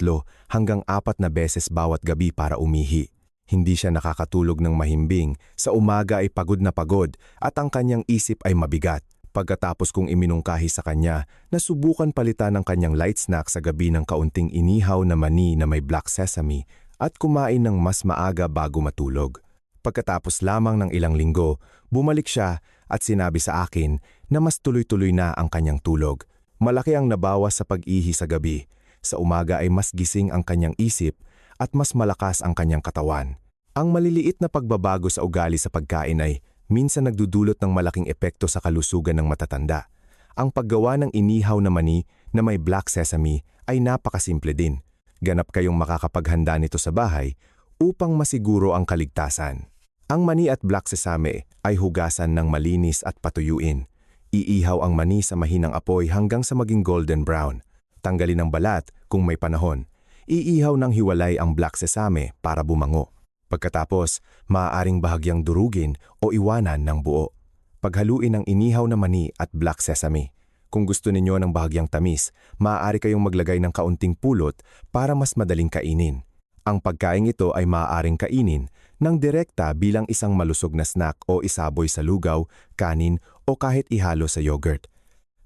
hanggang 4 na beses bawat gabi para umihi. Hindi siya nakakatulog ng mahimbing, sa umaga ay pagod na pagod at ang kanyang isip ay mabigat. Pagkatapos kong iminungkahi sa kanya, nasubukan palitan ng kanyang light snack sa gabi ng kaunting inihaw na mani na may black sesame at kumain ng mas maaga bago matulog. Pagkatapos lamang ng ilang linggo, bumalik siya at sinabi sa akin na mas tuloy-tuloy na ang kanyang tulog. Malaki ang nabawas sa pag-ihi sa gabi. Sa umaga ay mas gising ang kanyang isip at mas malakas ang kanyang katawan. Ang maliliit na pagbabago sa ugali sa pagkain ay minsan nagdudulot ng malaking epekto sa kalusugan ng matatanda. Ang paggawa ng inihaw na mani na may black sesame ay napakasimple din. Ganap kayong makakapaghanda nito sa bahay upang masiguro ang kaligtasan. Ang mani at black sesame ay hugasan ng malinis at patuyuin. Iihaw ang mani sa mahinang apoy hanggang sa maging golden brown. Tanggalin ang balat kung may panahon. iihaw ng hiwalay ang black sesame para bumango. Pagkatapos, maaaring bahagyang durugin o iwanan ng buo. Paghaluin ang inihaw na mani at black sesame. Kung gusto ninyo ng bahagyang tamis, maaari kayong maglagay ng kaunting pulot para mas madaling kainin. Ang pagkaing ito ay maaaring kainin ng direkta bilang isang malusog na snack o isaboy sa lugaw, kanin o kahit ihalo sa yogurt.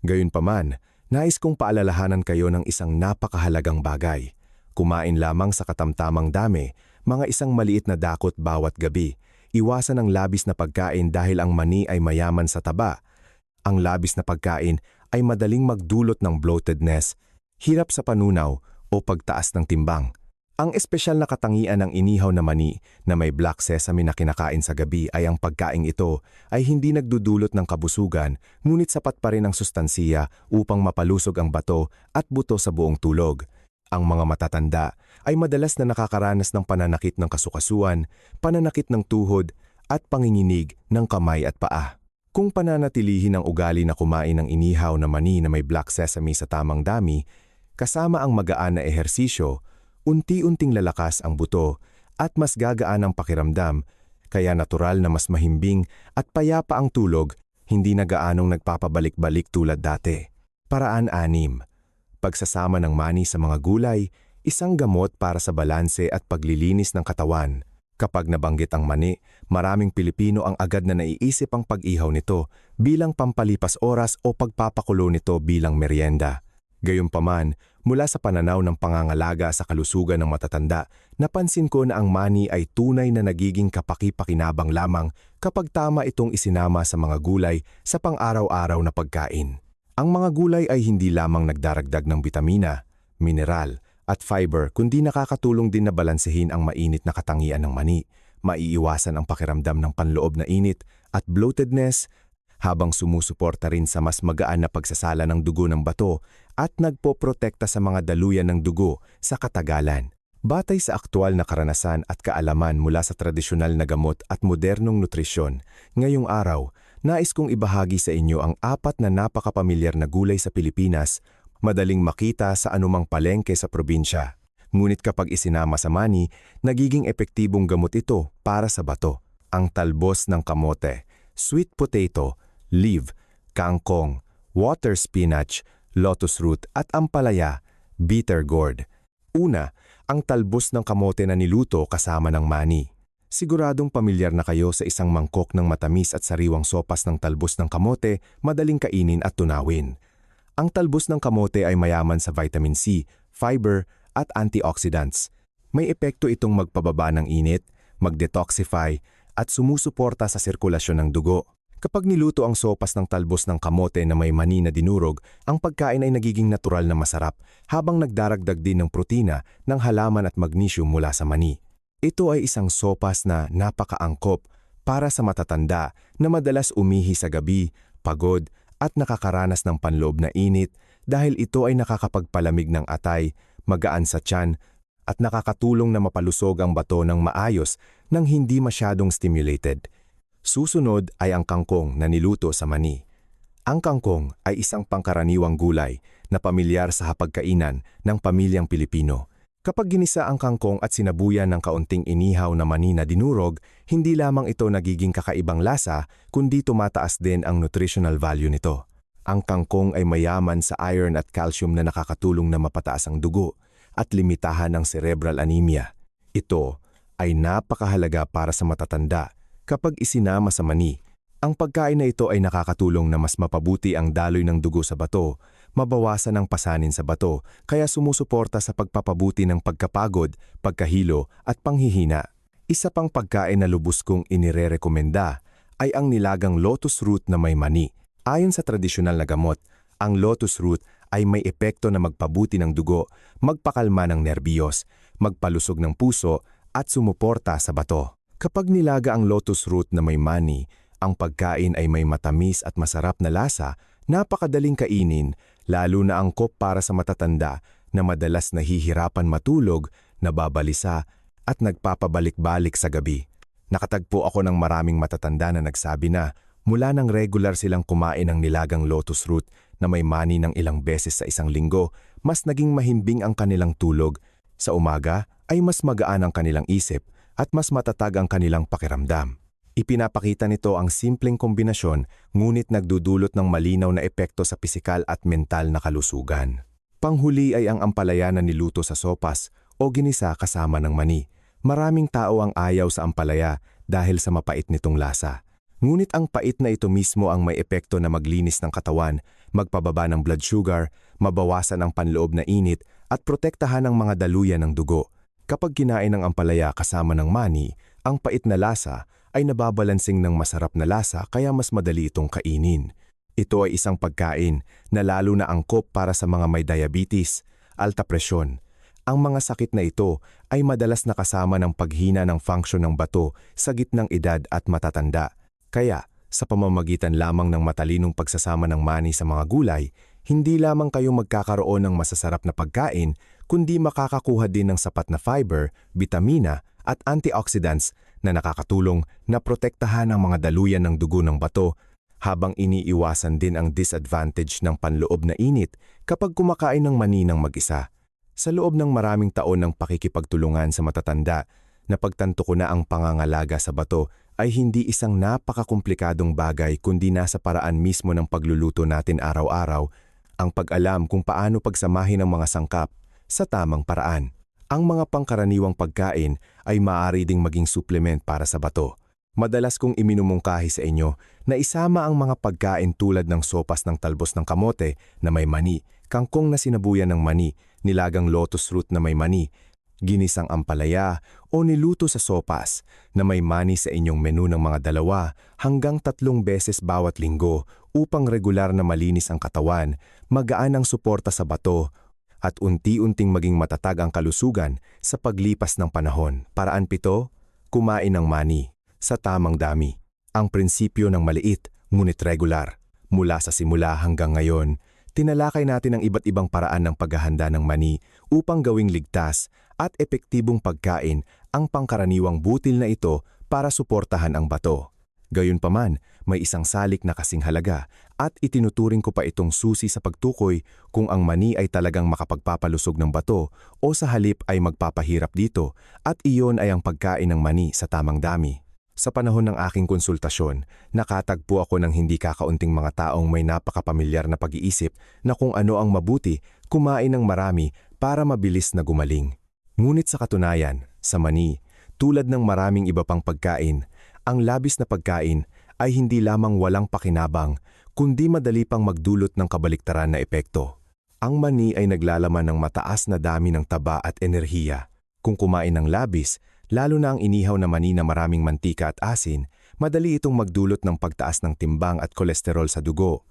Gayunpaman, nais kong paalalahanan kayo ng isang napakahalagang bagay. Kumain lamang sa katamtamang dami, mga isang maliit na dakot bawat gabi. Iwasan ang labis na pagkain dahil ang mani ay mayaman sa taba. Ang labis na pagkain ay madaling magdulot ng bloatedness, hirap sa panunaw o pagtaas ng timbang. Ang espesyal na katangian ng inihaw na mani na may black sesame na kinakain sa gabi ay ang pagkaing ito ay hindi nagdudulot ng kabusugan, ngunit sapat pa rin ang sustansiya upang mapalusog ang bato at buto sa buong tulog. Ang mga matatanda ay madalas na nakakaranas ng pananakit ng kasukasuan, pananakit ng tuhod at panginginig ng kamay at paa. Kung pananatilihin ang ugali na kumain ng inihaw na mani na may black sesame sa tamang dami, kasama ang magaan na ehersisyo, unti-unting lalakas ang buto at mas gagaan ang pakiramdam, kaya natural na mas mahimbing at payapa ang tulog, hindi na gaanong nagpapabalik-balik tulad dati. Paraan 6. Pagsasama ng mani sa mga gulay, isang gamot para sa balanse at paglilinis ng katawan. Kapag nabanggit ang mani, maraming Pilipino ang agad na naiisip ang pag-ihaw nito bilang pampalipas oras o pagpapakulo nito bilang merienda. Gayunpaman, mula sa pananaw ng pangangalaga sa kalusugan ng matatanda, napansin ko na ang mani ay tunay na nagiging kapaki-pakinabang lamang kapag tama itong isinama sa mga gulay sa pang-araw-araw na pagkain. Ang mga gulay ay hindi lamang nagdaragdag ng bitamina, mineral, at fiber kundi nakakatulong din na balansehin ang mainit na katangian ng mani, maiiwasan ang pakiramdam ng panloob na init at bloatedness, habang sumusuporta rin sa mas magaan na pagsasala ng dugo ng bato at nagpoprotekta sa mga daluyan ng dugo sa katagalan. Batay sa aktual na karanasan at kaalaman mula sa tradisyonal na gamot at modernong nutrisyon, ngayong araw, nais kong ibahagi sa inyo ang 4 na napakapamilyar na gulay sa Pilipinas, madaling makita sa anumang palengke sa probinsya. Ngunit kapag isinama sa mani, nagiging epektibong gamot ito para sa bato. Ang talbos ng kamote, sweet potato, leaf, kangkong, water spinach, lotus root at ampalaya, bitter gourd. Una, ang talbos ng kamote na niluto kasama ng mani. Siguradong pamilyar na kayo sa isang mangkok ng matamis at sariwang sopas ng talbos ng kamote, madaling kainin at tunawin. Ang talbos ng kamote ay mayaman sa vitamin C, fiber, at antioxidants. May epekto itong magpababa ng init, mag-detoxify, at sumusuporta sa sirkulasyon ng dugo. Kapag niluto ang sopas ng talbos ng kamote na may mani na dinurog, ang pagkain ay nagiging natural na masarap habang nagdaragdag din ng protina, ng halaman at magnesium mula sa mani. Ito ay isang sopas na napakaangkop para sa matatanda na madalas umihi sa gabi, pagod, at nakakaranas ng panloob na init dahil ito ay nakakapagpalamig ng atay, magaan sa tiyan, at nakakatulong na mapalusog ang bato ng maayos nang hindi masyadong stimulated. Susunod ay ang kangkong na niluto sa mani. Ang kangkong ay isang pangkaraniwang gulay na pamilyar sa hapagkainan ng pamilyang Pilipino. Kapag ginisa ang kangkong at sinabuyan ng kaunting inihaw na mani na dinurog, hindi lamang ito nagiging kakaibang lasa, kundi tumataas din ang nutritional value nito. Ang kangkong ay mayaman sa iron at calcium na nakakatulong na mapataas ang dugo at limitahan ng cerebral anemia. Ito ay napakahalaga para sa matatanda kapag isinama sa mani. Ang pagkain na ito ay nakakatulong na mas mapabuti ang daloy ng dugo sa bato, mabawasan ang pasanin sa bato, kaya sumusuporta sa pagpapabuti ng pagkapagod, pagkahilo at panghihina. Isa pang pagkain na lubos kong inirerekomenda ay ang nilagang lotus root na may mani. Ayon sa tradisyonal na gamot, ang lotus root ay may epekto na magpabuti ng dugo, magpakalma ng nerbiyos, magpalusog ng puso at sumuporta sa bato. Kapag nilaga ang lotus root na may mani, ang pagkain ay may matamis at masarap na lasa, napakadaling kainin, lalo na angkop para sa matatanda na madalas nahihirapan matulog, nababalisa at nagpapabalik-balik sa gabi. Nakatagpo ako ng maraming matatanda na nagsabi na mula nang regular silang kumain ng nilagang lotus root na may mani ng ilang beses sa isang linggo, mas naging mahimbing ang kanilang tulog, Sa umaga ay mas magaan ang kanilang isip at mas matatag ang kanilang pakiramdam. Ipinapakita nito ang simpleng kombinasyon ngunit nagdudulot ng malinaw na epekto sa pisikal at mental na kalusugan. Panghuli ay ang ampalaya na niluto sa sopas o ginisa kasama ng mani. Maraming tao ang ayaw sa ampalaya dahil sa mapait nitong lasa. Ngunit ang pait na ito mismo ang may epekto na maglinis ng katawan, magpababa ng blood sugar, mabawasan ang panloob na init at protektahan ang mga daluyan ng dugo. Kapag kinain ng ampalaya kasama ng mani, ang pait na lasa ay nababalansing ng masarap na lasa kaya mas madali itong kainin. Ito ay isang pagkain na lalo na angkop para sa mga may diabetes, alta presyon. Ang mga sakit na ito ay madalas nakasama ng paghina ng function ng bato sa gitnang edad at matatanda. Kaya, sa pamamagitan lamang ng matalinong pagsasama ng mani sa mga gulay, hindi lamang kayo magkakaroon ng masasarap na pagkain, kundi makakakuha din ng sapat na fiber, bitamina at antioxidants na nakakatulong na protektahan ang mga daluyan ng dugo ng bato habang iniiwasan din ang disadvantage ng panloob na init kapag kumakain ng mani ng mag-isa. Sa loob ng maraming taon ng pakikipagtulungan sa matatanda, napagtanto ko na ang pangangalaga sa bato ay hindi isang napakakomplikadong bagay kundi nasa paraan mismo ng pagluluto natin araw-araw, ang pag-alam kung paano pagsamahin ang mga sangkap sa tamang paraan. Ang mga pangkaraniwang pagkain ay maaari ding maging supplement para sa bato. Madalas kong iminumungkahi sa inyo na isama ang mga pagkain tulad ng sopas ng talbos ng kamote na may mani, kangkong na sinabuyan ng mani, nilagang lotus root na may mani, ginisang ampalaya o niluto sa sopas na may mani sa inyong menu ng mga 2 hanggang 3 beses bawat linggo upang regular na malinis ang katawan, magaan ang suporta sa bato, at unti-unting maging matatag ang kalusugan sa paglipas ng panahon. Paraan 7, kumain ng mani sa tamang dami. Ang prinsipyo ng maliit ngunit regular. Mula sa simula hanggang ngayon, tinalakay natin ang iba't ibang paraan ng paghahanda ng mani upang gawing ligtas at epektibong pagkain ang pangkaraniwang butil na ito para suportahan ang bato. Gayunpaman, may isang salik na kasing halaga at itinuturing ko pa itong susi sa pagtukoy kung ang mani ay talagang makapagpapalusog ng bato o sa halip ay magpapahirap dito at iyon ay ang pagkain ng mani sa tamang dami. Sa panahon ng aking konsultasyon, nakatagpo ako ng hindi kakaunting mga taong may napakapamilyar na pag-iisip na kung ano ang mabuti, kumain ng marami para mabilis na gumaling. Ngunit sa katunayan, sa mani, tulad ng maraming iba pang pagkain, ang labis na pagkain ay hindi lamang walang pakinabang, kundi madali pang magdulot ng kabaliktaran na epekto. Ang mani ay naglalaman ng mataas na dami ng taba at enerhiya. Kung kumain ng labis, lalo na ang inihaw na mani na maraming mantika at asin, madali itong magdulot ng pagtaas ng timbang at kolesterol sa dugo.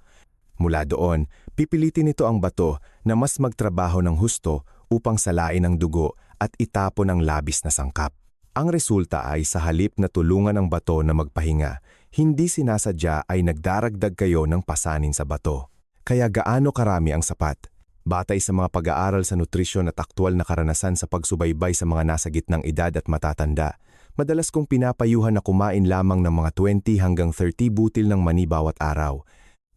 Mula doon, pipilitin nito ang bato na mas magtrabaho ng husto upang salain ang dugo at itapon ang labis na sangkap. Ang resulta ay sa halip na tulungan ang bato na magpahinga, hindi sinasadya ay nagdaragdag kayo ng pasanin sa bato. Kaya gaano karami ang sapat? Batay sa mga pag-aaral sa nutrisyon at aktwal na karanasan sa pagsubaybay sa mga nasa gitnang edad at matatanda, madalas kong pinapayuhan na kumain lamang ng mga 20 hanggang 30 butil ng mani bawat araw.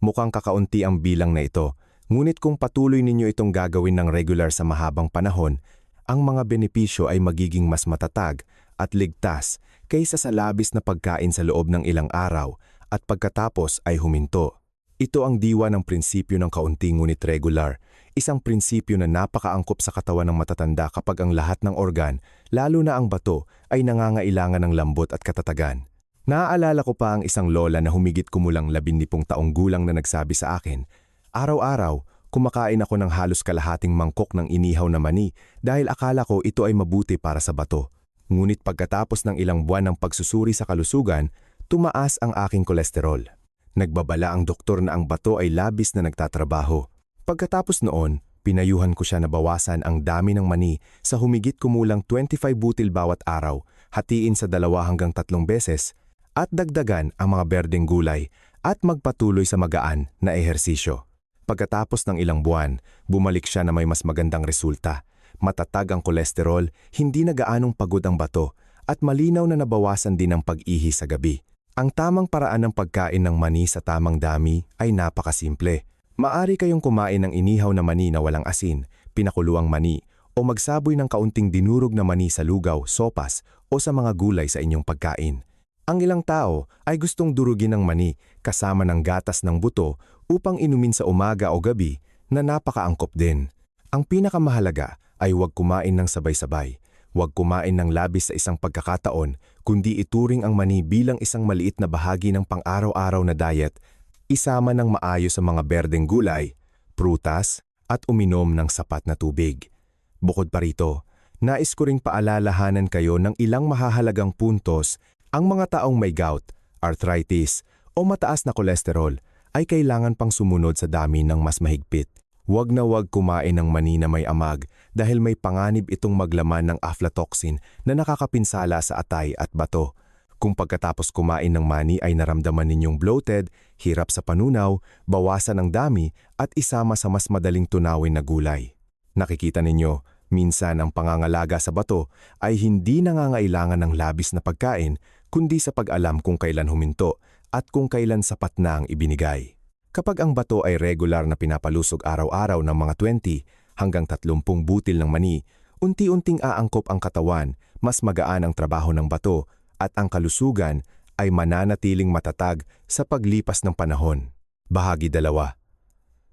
Mukhang kakaunti ang bilang na ito, ngunit kung patuloy ninyo itong gagawin ng regular sa mahabang panahon, ang mga benepisyo ay magiging mas matatag at ligtas kaysa sa labis na pagkain sa loob ng ilang araw at pagkatapos ay huminto. Ito ang diwa ng prinsipyo ng kaunti ngunit regular, isang prinsipyo na napakaangkop sa katawan ng matatanda kapag ang lahat ng organ, lalo na ang bato, ay nangangailangan ng lambot at katatagan. Naaalala ko pa ang isang lola na humigit kumulang 12 taong gulang na nagsabi sa akin, araw-araw, kumakain ako ng halos kalahating mangkok ng inihaw na mani dahil akala ko ito ay mabuti para sa bato. Ngunit pagkatapos ng ilang buwan ng pagsusuri sa kalusugan, tumaas ang aking kolesterol. Nagbabala ang doktor na ang bato ay labis na nagtatrabaho. Pagkatapos noon, pinayuhan ko siya na bawasan ang dami ng mani sa humigit kumulang 25 butil bawat araw, hatiin sa 2 hanggang 3 beses, at dagdagan ang mga berdeng gulay at magpatuloy sa magaan na ehersisyo. Pagkatapos ng ilang buwan, bumalik siya na may mas magandang resulta. Matatag ang kolesterol, hindi na gaanong pagod ang bato, at malinaw na nabawasan din ang pag-ihi sa gabi. Ang tamang paraan ng pagkain ng mani sa tamang dami ay napakasimple. Maari kayong kumain ng inihaw na mani na walang asin, pinakuluang mani, o magsaboy ng kaunting dinurog na mani sa lugaw, sopas o sa mga gulay sa inyong pagkain. Ang ilang tao ay gustong durugin ng mani kasama ng gatas ng buto upang inumin sa umaga o gabi na napakaangkop din. Ang pinakamahalaga ay huwag kumain ng sabay-sabay. Huwag kumain ng labis sa isang pagkakataon, kundi ituring ang mani bilang isang maliit na bahagi ng pang-araw-araw na diet, isama ng maayos sa mga berdeng gulay, prutas, at uminom ng sapat na tubig. Bukod pa rito, nais ko ring paalalahanan kayo ng ilang mahahalagang puntos. Ang mga taong may gout, arthritis, o mataas na kolesterol ay kailangan pang sumunod sa dami ng mas mahigpit. Huwag na huwag kumain ng mani na may amag dahil may panganib itong maglaman ng aflatoxin na nakakapinsala sa atay at bato. Kung pagkatapos kumain ng mani ay naramdaman ninyong bloated, hirap sa panunaw, bawasan ang dami at isama sa mas madaling tunawin na gulay. Nakikita ninyo, minsan ang pangangalaga sa bato ay hindi nangangailangan ng labis na pagkain kundi sa pag-alam kung kailan huminto at kung kailan sapat na ang ibinigay. Kapag ang bato ay regular na pinapalusog araw-araw ng mga 20 hanggang 30 butil ng mani, unti-unting aangkop ang katawan, mas magaan ang trabaho ng bato at ang kalusugan ay mananatiling matatag sa paglipas ng panahon. Bahagi 2.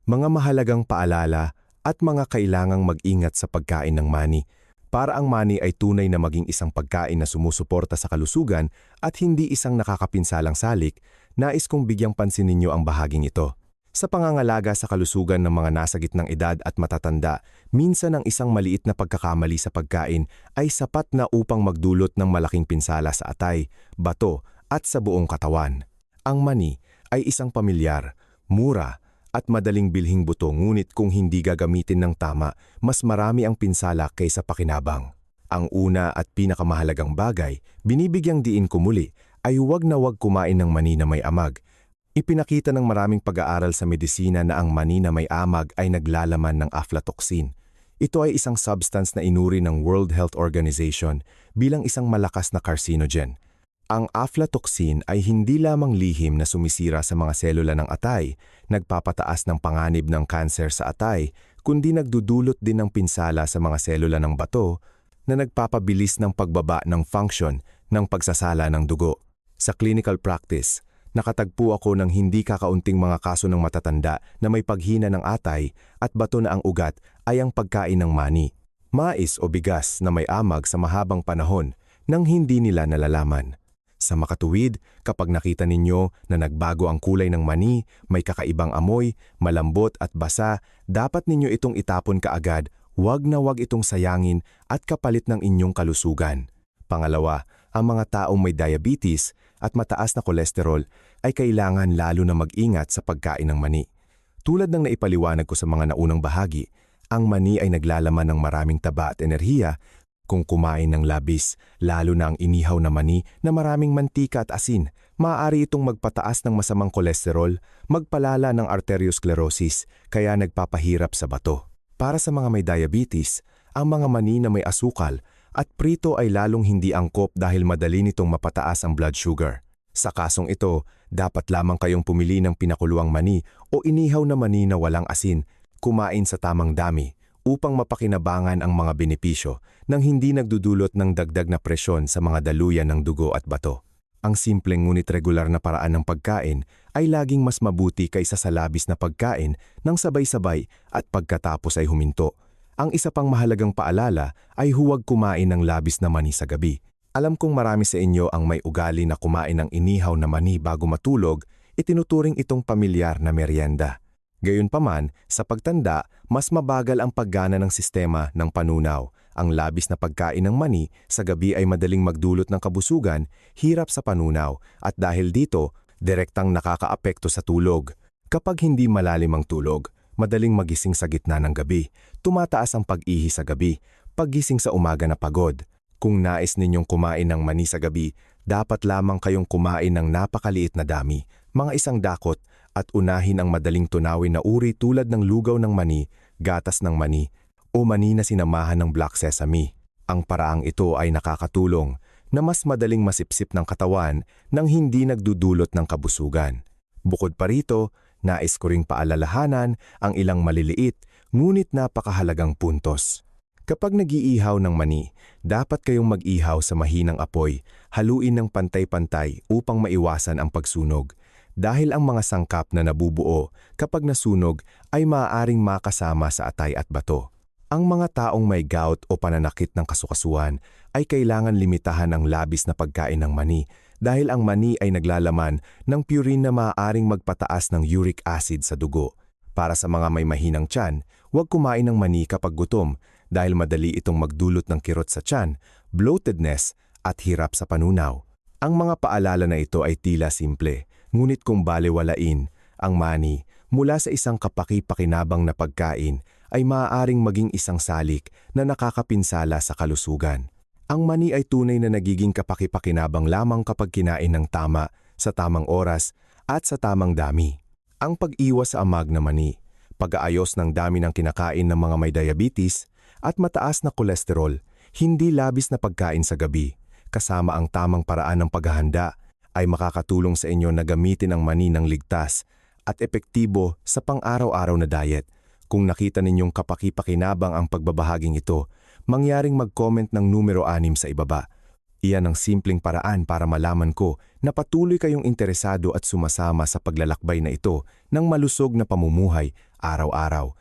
Mga mahalagang paalala at mga kailangang mag-ingat sa pagkain ng mani. Para ang mani ay tunay na maging isang pagkain na sumusuporta sa kalusugan at hindi isang nakakapinsalang salik, nais kong bigyang pansin ninyo ang bahaging ito. Sa pangangalaga sa kalusugan ng mga nasa gitnang edad at matatanda, minsan ang isang maliit na pagkakamali sa pagkain ay sapat na upang magdulot ng malaking pinsala sa atay, bato at sa buong katawan. Ang mani ay isang pamilyar, mura at madaling bilhing buto, ngunit kung hindi gagamitin ng tama, mas marami ang pinsala kaysa pakinabang. Ang una at pinakamahalagang bagay, binibigyang diin ko muli, ay huwag na huwag kumain ng mani na may amag. Ipinakita ng maraming pag-aaral sa medisina na ang mani na may amag ay naglalaman ng aflatoxin. Ito ay isang substance na inuri ng World Health Organization bilang isang malakas na carcinogen. Ang aflatoxin ay hindi lamang lihim na sumisira sa mga selula ng atay, nagpapataas ng panganib ng kanser sa atay, kundi nagdudulot din ng pinsala sa mga selula ng bato na nagpapabilis ng pagbaba ng function ng pagsasala ng dugo. Sa clinical practice, nakatagpo ako ng hindi kakaunting mga kaso ng matatanda na may paghina ng atay at bato na ang ugat ay ang pagkain ng mani, mais o bigas na may amag sa mahabang panahon nang hindi nila nalalaman. Sa makatuwid, kapag nakita ninyo na nagbago ang kulay ng mani, may kakaibang amoy, malambot at basa, dapat ninyo itong itapon kaagad, huwag na huwag itong sayangin at kapalit ng inyong kalusugan. Pangalawa, ang mga taong may diabetes at mataas na kolesterol ay kailangan lalo na mag-ingat sa pagkain ng mani. Tulad ng naipaliwanag ko sa mga naunang bahagi, ang mani ay naglalaman ng maraming taba at enerhiya. Kung kumain ng labis, lalo na ang inihaw na mani na maraming mantika at asin, maaari itong magpataas ng masamang kolesterol, magpalala ng arteriosclerosis, kaya nagpapahirap sa bato. Para sa mga may diabetes, ang mga mani na may asukal at prito ay lalong hindi angkop dahil madali nitong mapataas ang blood sugar. Sa kasong ito, dapat lamang kayong pumili ng pinakuluang mani o inihaw na mani na walang asin, kumain sa tamang dami, upang mapakinabangan ang mga benepisyo nang hindi nagdudulot ng dagdag na presyon sa mga daluyan ng dugo at bato. Ang simpleng ngunit regular na paraan ng pagkain ay laging mas mabuti kaysa sa labis na pagkain ng sabay-sabay at pagkatapos ay huminto. Ang isa pang mahalagang paalala ay huwag kumain ng labis na mani sa gabi. Alam kong marami sa inyo ang may ugali na kumain ng inihaw na mani bago matulog, itinuturing itong pamilyar na merienda. Gayunpaman, sa pagtanda, mas mabagal ang paggana ng sistema ng panunaw. Ang labis na pagkain ng mani sa gabi ay madaling magdulot ng kabusugan, hirap sa panunaw, at dahil dito, direktang nakakaapekto sa tulog. Kapag hindi malalim ang tulog, madaling magising sa gitna ng gabi, tumataas ang pag-ihi sa gabi, paggising sa umaga na pagod. Kung nais ninyong kumain ng mani sa gabi, dapat lamang kayong kumain ng napakaliit na dami, mga isang dakot, at unahin ang madaling tunawin na uri tulad ng lugaw ng mani, gatas ng mani, o mani na sinamahan ng black sesame. Ang paraang ito ay nakakatulong na mas madaling masipsip ng katawan nang hindi nagdudulot ng kabusugan. Bukod pa rito, nais ko ring paalalahanan ang ilang maliliit ngunit napakahalagang puntos. Kapag nag-iihaw ng mani, dapat kayong mag-ihaw sa mahinang apoy, haluin ng pantay-pantay upang maiwasan ang pagsunog. Dahil ang mga sangkap na nabubuo kapag nasunog ay maaaring makasama sa atay at bato. Ang mga taong may gout o pananakit ng kasukasuan ay kailangan limitahan ang labis na pagkain ng mani dahil ang mani ay naglalaman ng purine na maaaring magpataas ng uric acid sa dugo. Para sa mga may mahinang tiyan, huwag kumain ng mani kapag gutom dahil madali itong magdulot ng kirot sa tiyan, bloatedness at hirap sa panunaw. Ang mga paalala na ito ay tila simple, ngunit kung balewalain, ang mani mula sa isang kapaki-pakinabang na pagkain ay maaaring maging isang salik na nakakapinsala sa kalusugan. Ang mani ay tunay na nagiging kapaki-pakinabang lamang kapag kinain ng tama, sa tamang oras, at sa tamang dami. Ang pag-iwas sa amag na mani, pag-aayos ng dami ng kinakain ng mga may diabetes, at mataas na kolesterol, hindi labis na pagkain sa gabi, kasama ang tamang paraan ng paghahanda, ay makakatulong sa inyo na gamitin ang mani ng ligtas at epektibo sa pang-araw-araw na diet. Kung nakita ninyong kapaki-pakinabang ang pagbabahaging ito, mangyaring mag-comment ng numero 6 sa ibaba. Iyan ang simpleng paraan para malaman ko na patuloy kayong interesado at sumasama sa paglalakbay na ito ng malusog na pamumuhay araw-araw.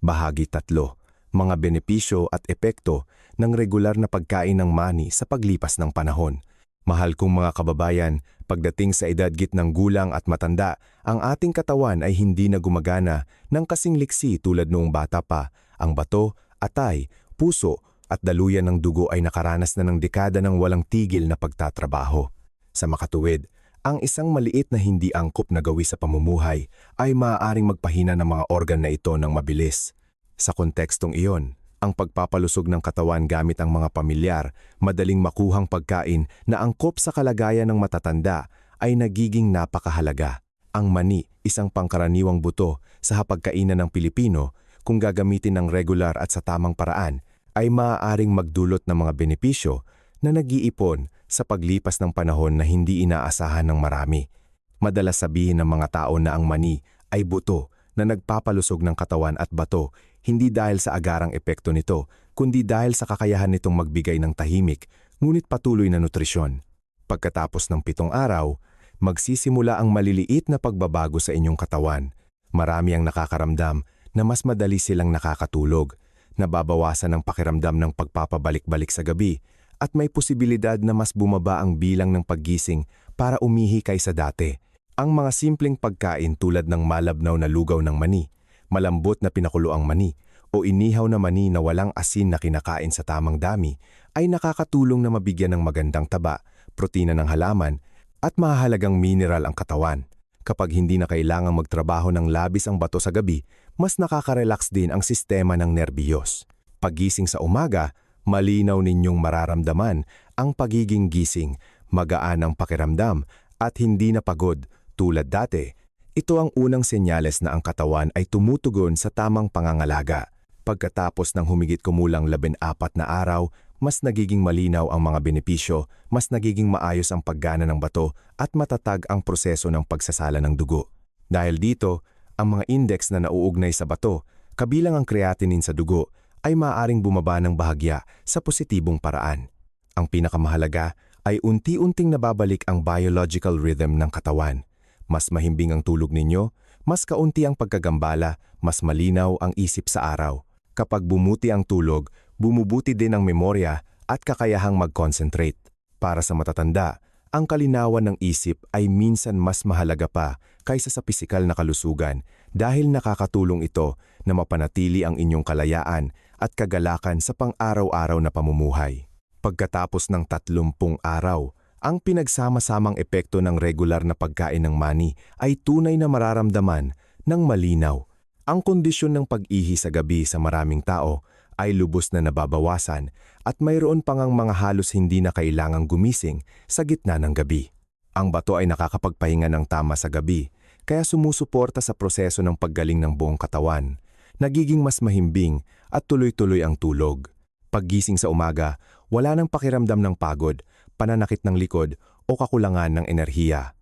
Bahagi 3. Mga benepisyo at epekto ng regular na pagkain ng mani sa paglipas ng panahon. Mahal kong mga kababayan, pagdating sa edad gitnang gulang at matanda, ang ating katawan ay hindi na gumagana ng kasing liksi tulad noong bata pa. Ang bato, atay, puso at daluyan ng dugo ay nakaranas na ng dekada ng walang tigil na pagtatrabaho. Sa makatuwid, ang isang maliit na hindi angkop na gawi sa pamumuhay ay maaaring magpahina ng mga organ na ito ng mabilis. Sa kontekstong iyon, ang pagpapalusog ng katawan gamit ang mga pamilyar, madaling makuhang pagkain na angkop sa kalagayan ng matatanda ay nagiging napakahalaga. Ang mani, isang pangkaraniwang buto sa hapagkainan ng Pilipino, kung gagamitin ng regular at sa tamang paraan, ay maaaring magdulot ng mga benepisyo na nag-iipon sa paglipas ng panahon na hindi inaasahan ng marami. Madalas sabihin ng mga tao na ang mani ay buto na nagpapalusog ng katawan at bato, hindi dahil sa agarang epekto nito, kundi dahil sa kakayahan nitong magbigay ng tahimik, ngunit patuloy na nutrisyon. Pagkatapos ng 7 araw, magsisimula ang maliliit na pagbabago sa inyong katawan. Marami ang nakakaramdam na mas madali silang nakakatulog, nababawasan ang pakiramdam ng pagpapabalik-balik sa gabi, at may posibilidad na mas bumaba ang bilang ng paggising para umihi kaysa dati. Ang mga simpleng pagkain tulad ng malabnaw na lugaw ng mani, malambot na pinakuloang mani, o inihaw na mani na walang asin na kinakain sa tamang dami ay nakakatulong na mabigyan ng magandang taba, protina ng halaman, at mahalagang mineral ang katawan. Kapag hindi na kailangang magtrabaho ng labis ang bato sa gabi, mas nakaka-relax din ang sistema ng nerbiyos. Paggising sa umaga, malinaw ninyong mararamdaman ang pagiging gising, magaan ang pakiramdam, at hindi na pagod tulad dati. Ito ang unang senyales na ang katawan ay tumutugon sa tamang pangangalaga. Pagkatapos ng humigit kumulang 14 na araw, mas nagiging malinaw ang mga benepisyo, mas nagiging maayos ang paggana ng bato at matatag ang proseso ng pagsasala ng dugo. Dahil dito, ang mga index na nauugnay sa bato, kabilang ang creatinine sa dugo, ay maaaring bumaba ng bahagya sa positibong paraan. Ang pinakamahalaga ay unti-unting nababalik ang biological rhythm ng katawan. Mas mahimbing ang tulog ninyo, mas kaunti ang pagkagambala, mas malinaw ang isip sa araw. Kapag bumuti ang tulog, bumubuti din ang memorya at kakayahang mag-concentrate. Para sa matatanda, ang kalinawan ng isip ay minsan mas mahalaga pa kaysa sa pisikal na kalusugan dahil nakakatulong ito na mapanatili ang inyong kalayaan at kagalakan sa pang-araw-araw na pamumuhay. Pagkatapos ng 30 araw, ang pinagsama-samang epekto ng regular na pagkain ng mani ay tunay na mararamdaman ng malinaw. Ang kondisyon ng pag-ihi sa gabi sa maraming tao ay lubos na nababawasan at mayroon pang ang mga halos hindi na kailangang gumising sa gitna ng gabi. Ang bato ay nakakapagpahinga ng tama sa gabi, kaya sumusuporta sa proseso ng paggaling ng buong katawan. Nagiging mas mahimbing at tuloy-tuloy ang tulog. Paggising sa umaga, wala nang pakiramdam ng pagod, pananakit ng likod o kakulangan ng enerhiya.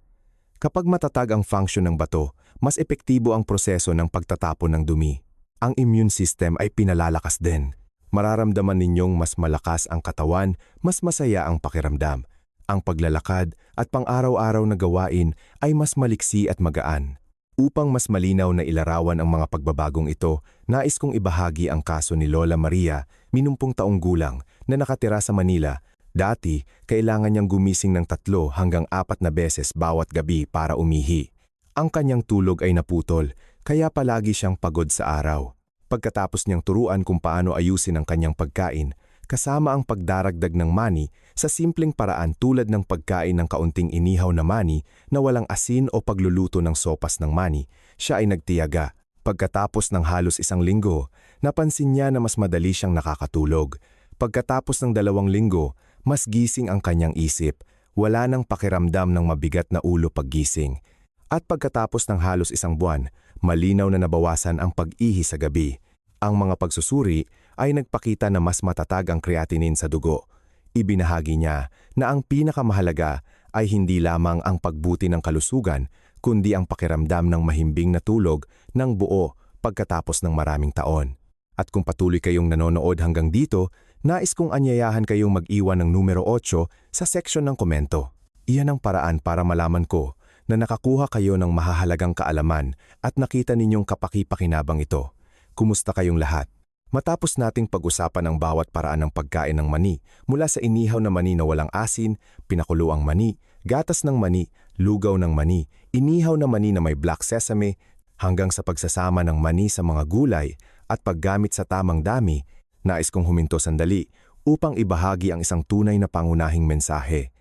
Kapag matatag ang function ng bato, mas epektibo ang proseso ng pagtatapon ng dumi. Ang immune system ay pinalalakas din. Mararamdaman ninyong mas malakas ang katawan, mas masaya ang pakiramdam. Ang paglalakad at pang-araw-araw na gawain ay mas maliksi at magaan. Upang mas malinaw na ilarawan ang mga pagbabagong ito, nais kong ibahagi ang kaso ni Lola Maria, 70 taong gulang, na nakatira sa Manila. Dati, kailangan niyang gumising ng 3 hanggang 4 na beses bawat gabi para umihi. Ang kanyang tulog ay naputol, kaya palagi siyang pagod sa araw. Pagkatapos niyang turuan kung paano ayusin ang kanyang pagkain, kasama ang pagdaragdag ng mani sa simpleng paraan tulad ng pagkain ng kaunting inihaw na mani na walang asin o pagluluto ng sopas ng mani, siya ay nagtiyaga. Pagkatapos ng halos 1 linggo, napansin niya na mas madali siyang nakakatulog. Pagkatapos ng 2 linggo, mas gising ang kanyang isip, wala nang pakiramdam ng mabigat na ulo paggising. At pagkatapos ng halos 1 buwan, malinaw na nabawasan ang pag-ihi sa gabi. Ang mga pagsusuri ay nagpakita na mas matatag ang creatinine sa dugo. Ibinahagi niya na ang pinakamahalaga ay hindi lamang ang pagbuti ng kalusugan, kundi ang pakiramdam ng mahimbing na tulog ng buo pagkatapos ng maraming taon. At kung patuloy kayong nanonood hanggang dito, nais kong anyayahan kayong mag-iwan ng numero 8 sa section ng komento. Iyan ang paraan para malaman ko na nakakuha kayo ng mahahalagang kaalaman at nakita ninyong kapaki-pakinabang ito. Kumusta kayong lahat? Matapos nating pag-usapan ang bawat paraan ng pagkain ng mani, mula sa inihaw na mani na walang asin, pinakulo ang mani, gatas ng mani, lugaw ng mani, inihaw na mani na may black sesame, hanggang sa pagsasama ng mani sa mga gulay at paggamit sa tamang dami, nais kong huminto sandali upang ibahagi ang isang tunay na pangunahing mensahe.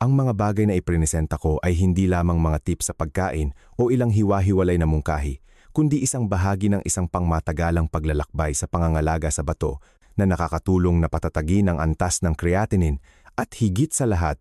Ang mga bagay na ipresenta ko ay hindi lamang mga tips sa pagkain o ilang hiwa-hiwalay na mungkahi, kundi isang bahagi ng isang pangmatagalang paglalakbay sa pangangalaga sa bato na nakakatulong na patatagin ang antas ng creatinine at higit sa lahat,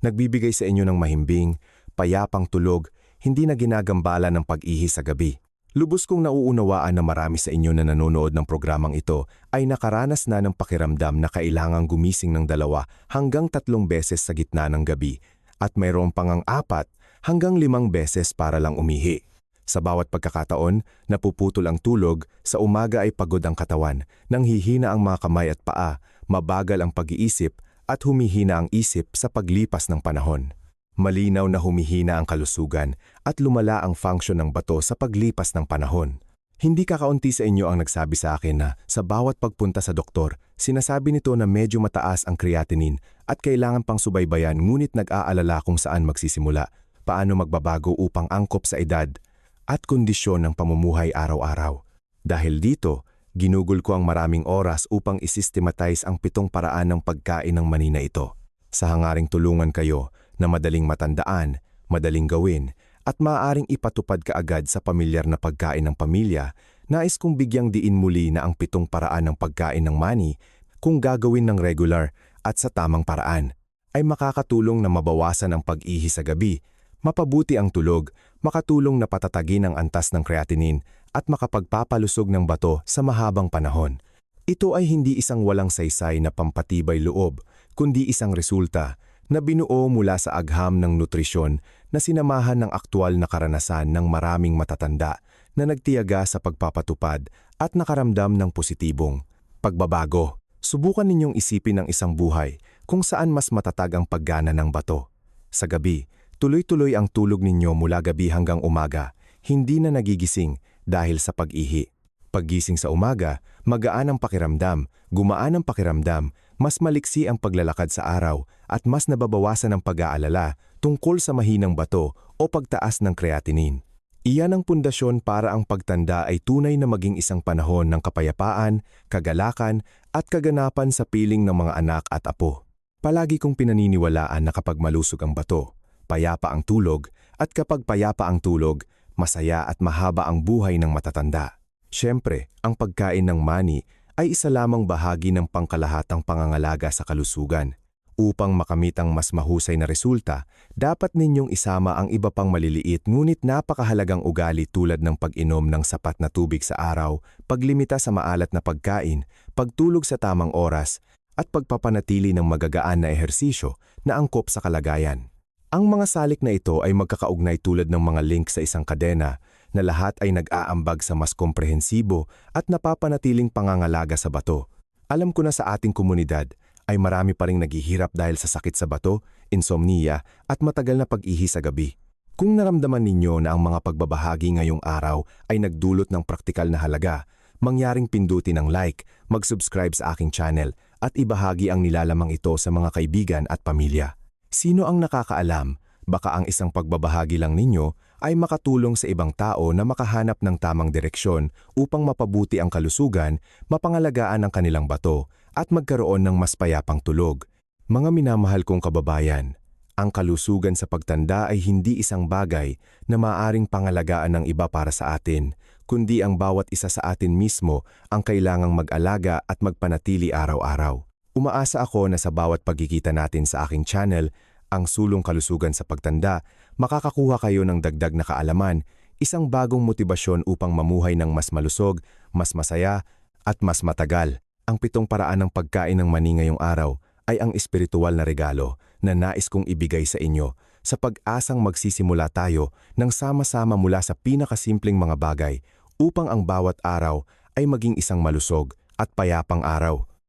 nagbibigay sa inyo ng mahimbing, payapang tulog, hindi na ginagambala ng pag-ihi sa gabi. Lubos kong nauunawaan na marami sa inyo na nanonood ng programang ito ay nakaranas na ng pakiramdam na kailangang gumising ng 2 hanggang 3 beses sa gitna ng gabi at mayroon pang 4 hanggang 5 beses para lang umihi. Sa bawat pagkakataon, napuputol ang tulog, sa umaga ay pagod ang katawan, nanghihina ang mga kamay at paa, mabagal ang pag-iisip at humihina ang isip sa paglipas ng panahon. Malinaw na humihina ang kalusugan at lumala ang function ng bato sa paglipas ng panahon. Hindi kakaunti sa inyo ang nagsabi sa akin na sa bawat pagpunta sa doktor, sinasabi nito na medyo mataas ang creatinine at kailangan pang subaybayan ngunit nag-aalala kung saan magsisimula, paano magbabago upang angkop sa edad at kondisyon ng pamumuhay araw-araw. Dahil dito, ginugol ko ang maraming oras upang isystematize ang 7 paraan ng pagkain ng mani na ito. Sa hangaring tulungan kayo na madaling matandaan, madaling gawin, at maaaring ipatupad kaagad sa pamilyar na pagkain ng pamilya, nais kong bigyang diin muli na ang 7 paraan ng pagkain ng mani, kung gagawin ng regular at sa tamang paraan, ay makakatulong na mabawasan ang pag-ihi sa gabi, mapabuti ang tulog, makatulong na patatagin ang antas ng creatinine at makapagpapalusog ng bato sa mahabang panahon. Ito ay hindi isang walang saysay na pampatibay loob, kundi isang resulta na binuo mula sa agham ng nutrisyon na sinamahan ng aktwal na karanasan ng maraming matatanda na nagtiyaga sa pagpapatupad at nakaramdam ng positibong pagbabago. Subukan ninyong isipin ang isang buhay kung saan mas matatag ang paggana ng bato. Sa gabi, tuloy-tuloy ang tulog ninyo mula gabi hanggang umaga, hindi na nagigising dahil sa pag-ihi. Paggising sa umaga, magaan ang pakiramdam, gumaan ang pakiramdam, mas maliksi ang paglalakad sa araw at mas nababawasan ang pag-aalala tungkol sa mahinang bato o pagtaas ng creatinine. Iyan ang pundasyon para ang pagtanda ay tunay na maging isang panahon ng kapayapaan, kagalakan at kaganapan sa piling ng mga anak at apo. Palagi kong pinaniniwalaan na kapag malusog ang bato, payapa ang tulog, at kapag payapa ang tulog, masaya at mahaba ang buhay ng matatanda. Siyempre, ang pagkain ng mani ay isa lamang bahagi ng pangkalahatang pangangalaga sa kalusugan. Upang makamit ang mas mahusay na resulta, dapat ninyong isama ang iba pang maliliit ngunit napakahalagang ugali tulad ng pag-inom ng sapat na tubig sa araw, paglimita sa maalat na pagkain, pagtulog sa tamang oras, at pagpapanatili ng magagaan na ehersisyo na angkop sa kalagayan. Ang mga salik na ito ay magkakaugnay tulad ng mga link sa isang kadena na lahat ay nag-aambag sa mas komprehensibo at napapanatiling pangangalaga sa bato. Alam ko na sa ating komunidad ay marami pa ring naghihirap dahil sa sakit sa bato, insomnia at matagal na pag-ihi sa gabi. Kung naramdaman ninyo na ang mga pagbabahagi ngayong araw ay nagdulot ng praktikal na halaga, mangyaring pindutin ang like, mag-subscribe sa aking channel at ibahagi ang nilalamang ito sa mga kaibigan at pamilya. Sino ang nakakaalam, baka ang isang pagbabahagi lang ninyo ay makatulong sa ibang tao na makahanap ng tamang direksyon upang mapabuti ang kalusugan, mapangalagaan ang kanilang bato at magkaroon ng mas payapang tulog. Mga minamahal kong kababayan, ang kalusugan sa pagtanda ay hindi isang bagay na maaaring pangalagaan ng iba para sa atin, kundi ang bawat isa sa atin mismo ang kailangang mag-alaga at magpanatili araw-araw. Umaasa ako na sa bawat pagkikita natin sa aking channel, ang Sulong Kalusugan sa Pagtanda, makakakuha kayo ng dagdag na kaalaman, isang bagong motibasyon upang mamuhay ng mas malusog, mas masaya, at mas matagal. Ang 7 paraan ng pagkain ng mani ngayong araw ay ang espiritual na regalo na nais kong ibigay sa inyo sa pag-asang magsisimula tayo ng sama-sama mula sa pinakasimpleng mga bagay upang ang bawat araw ay maging isang malusog at payapang araw.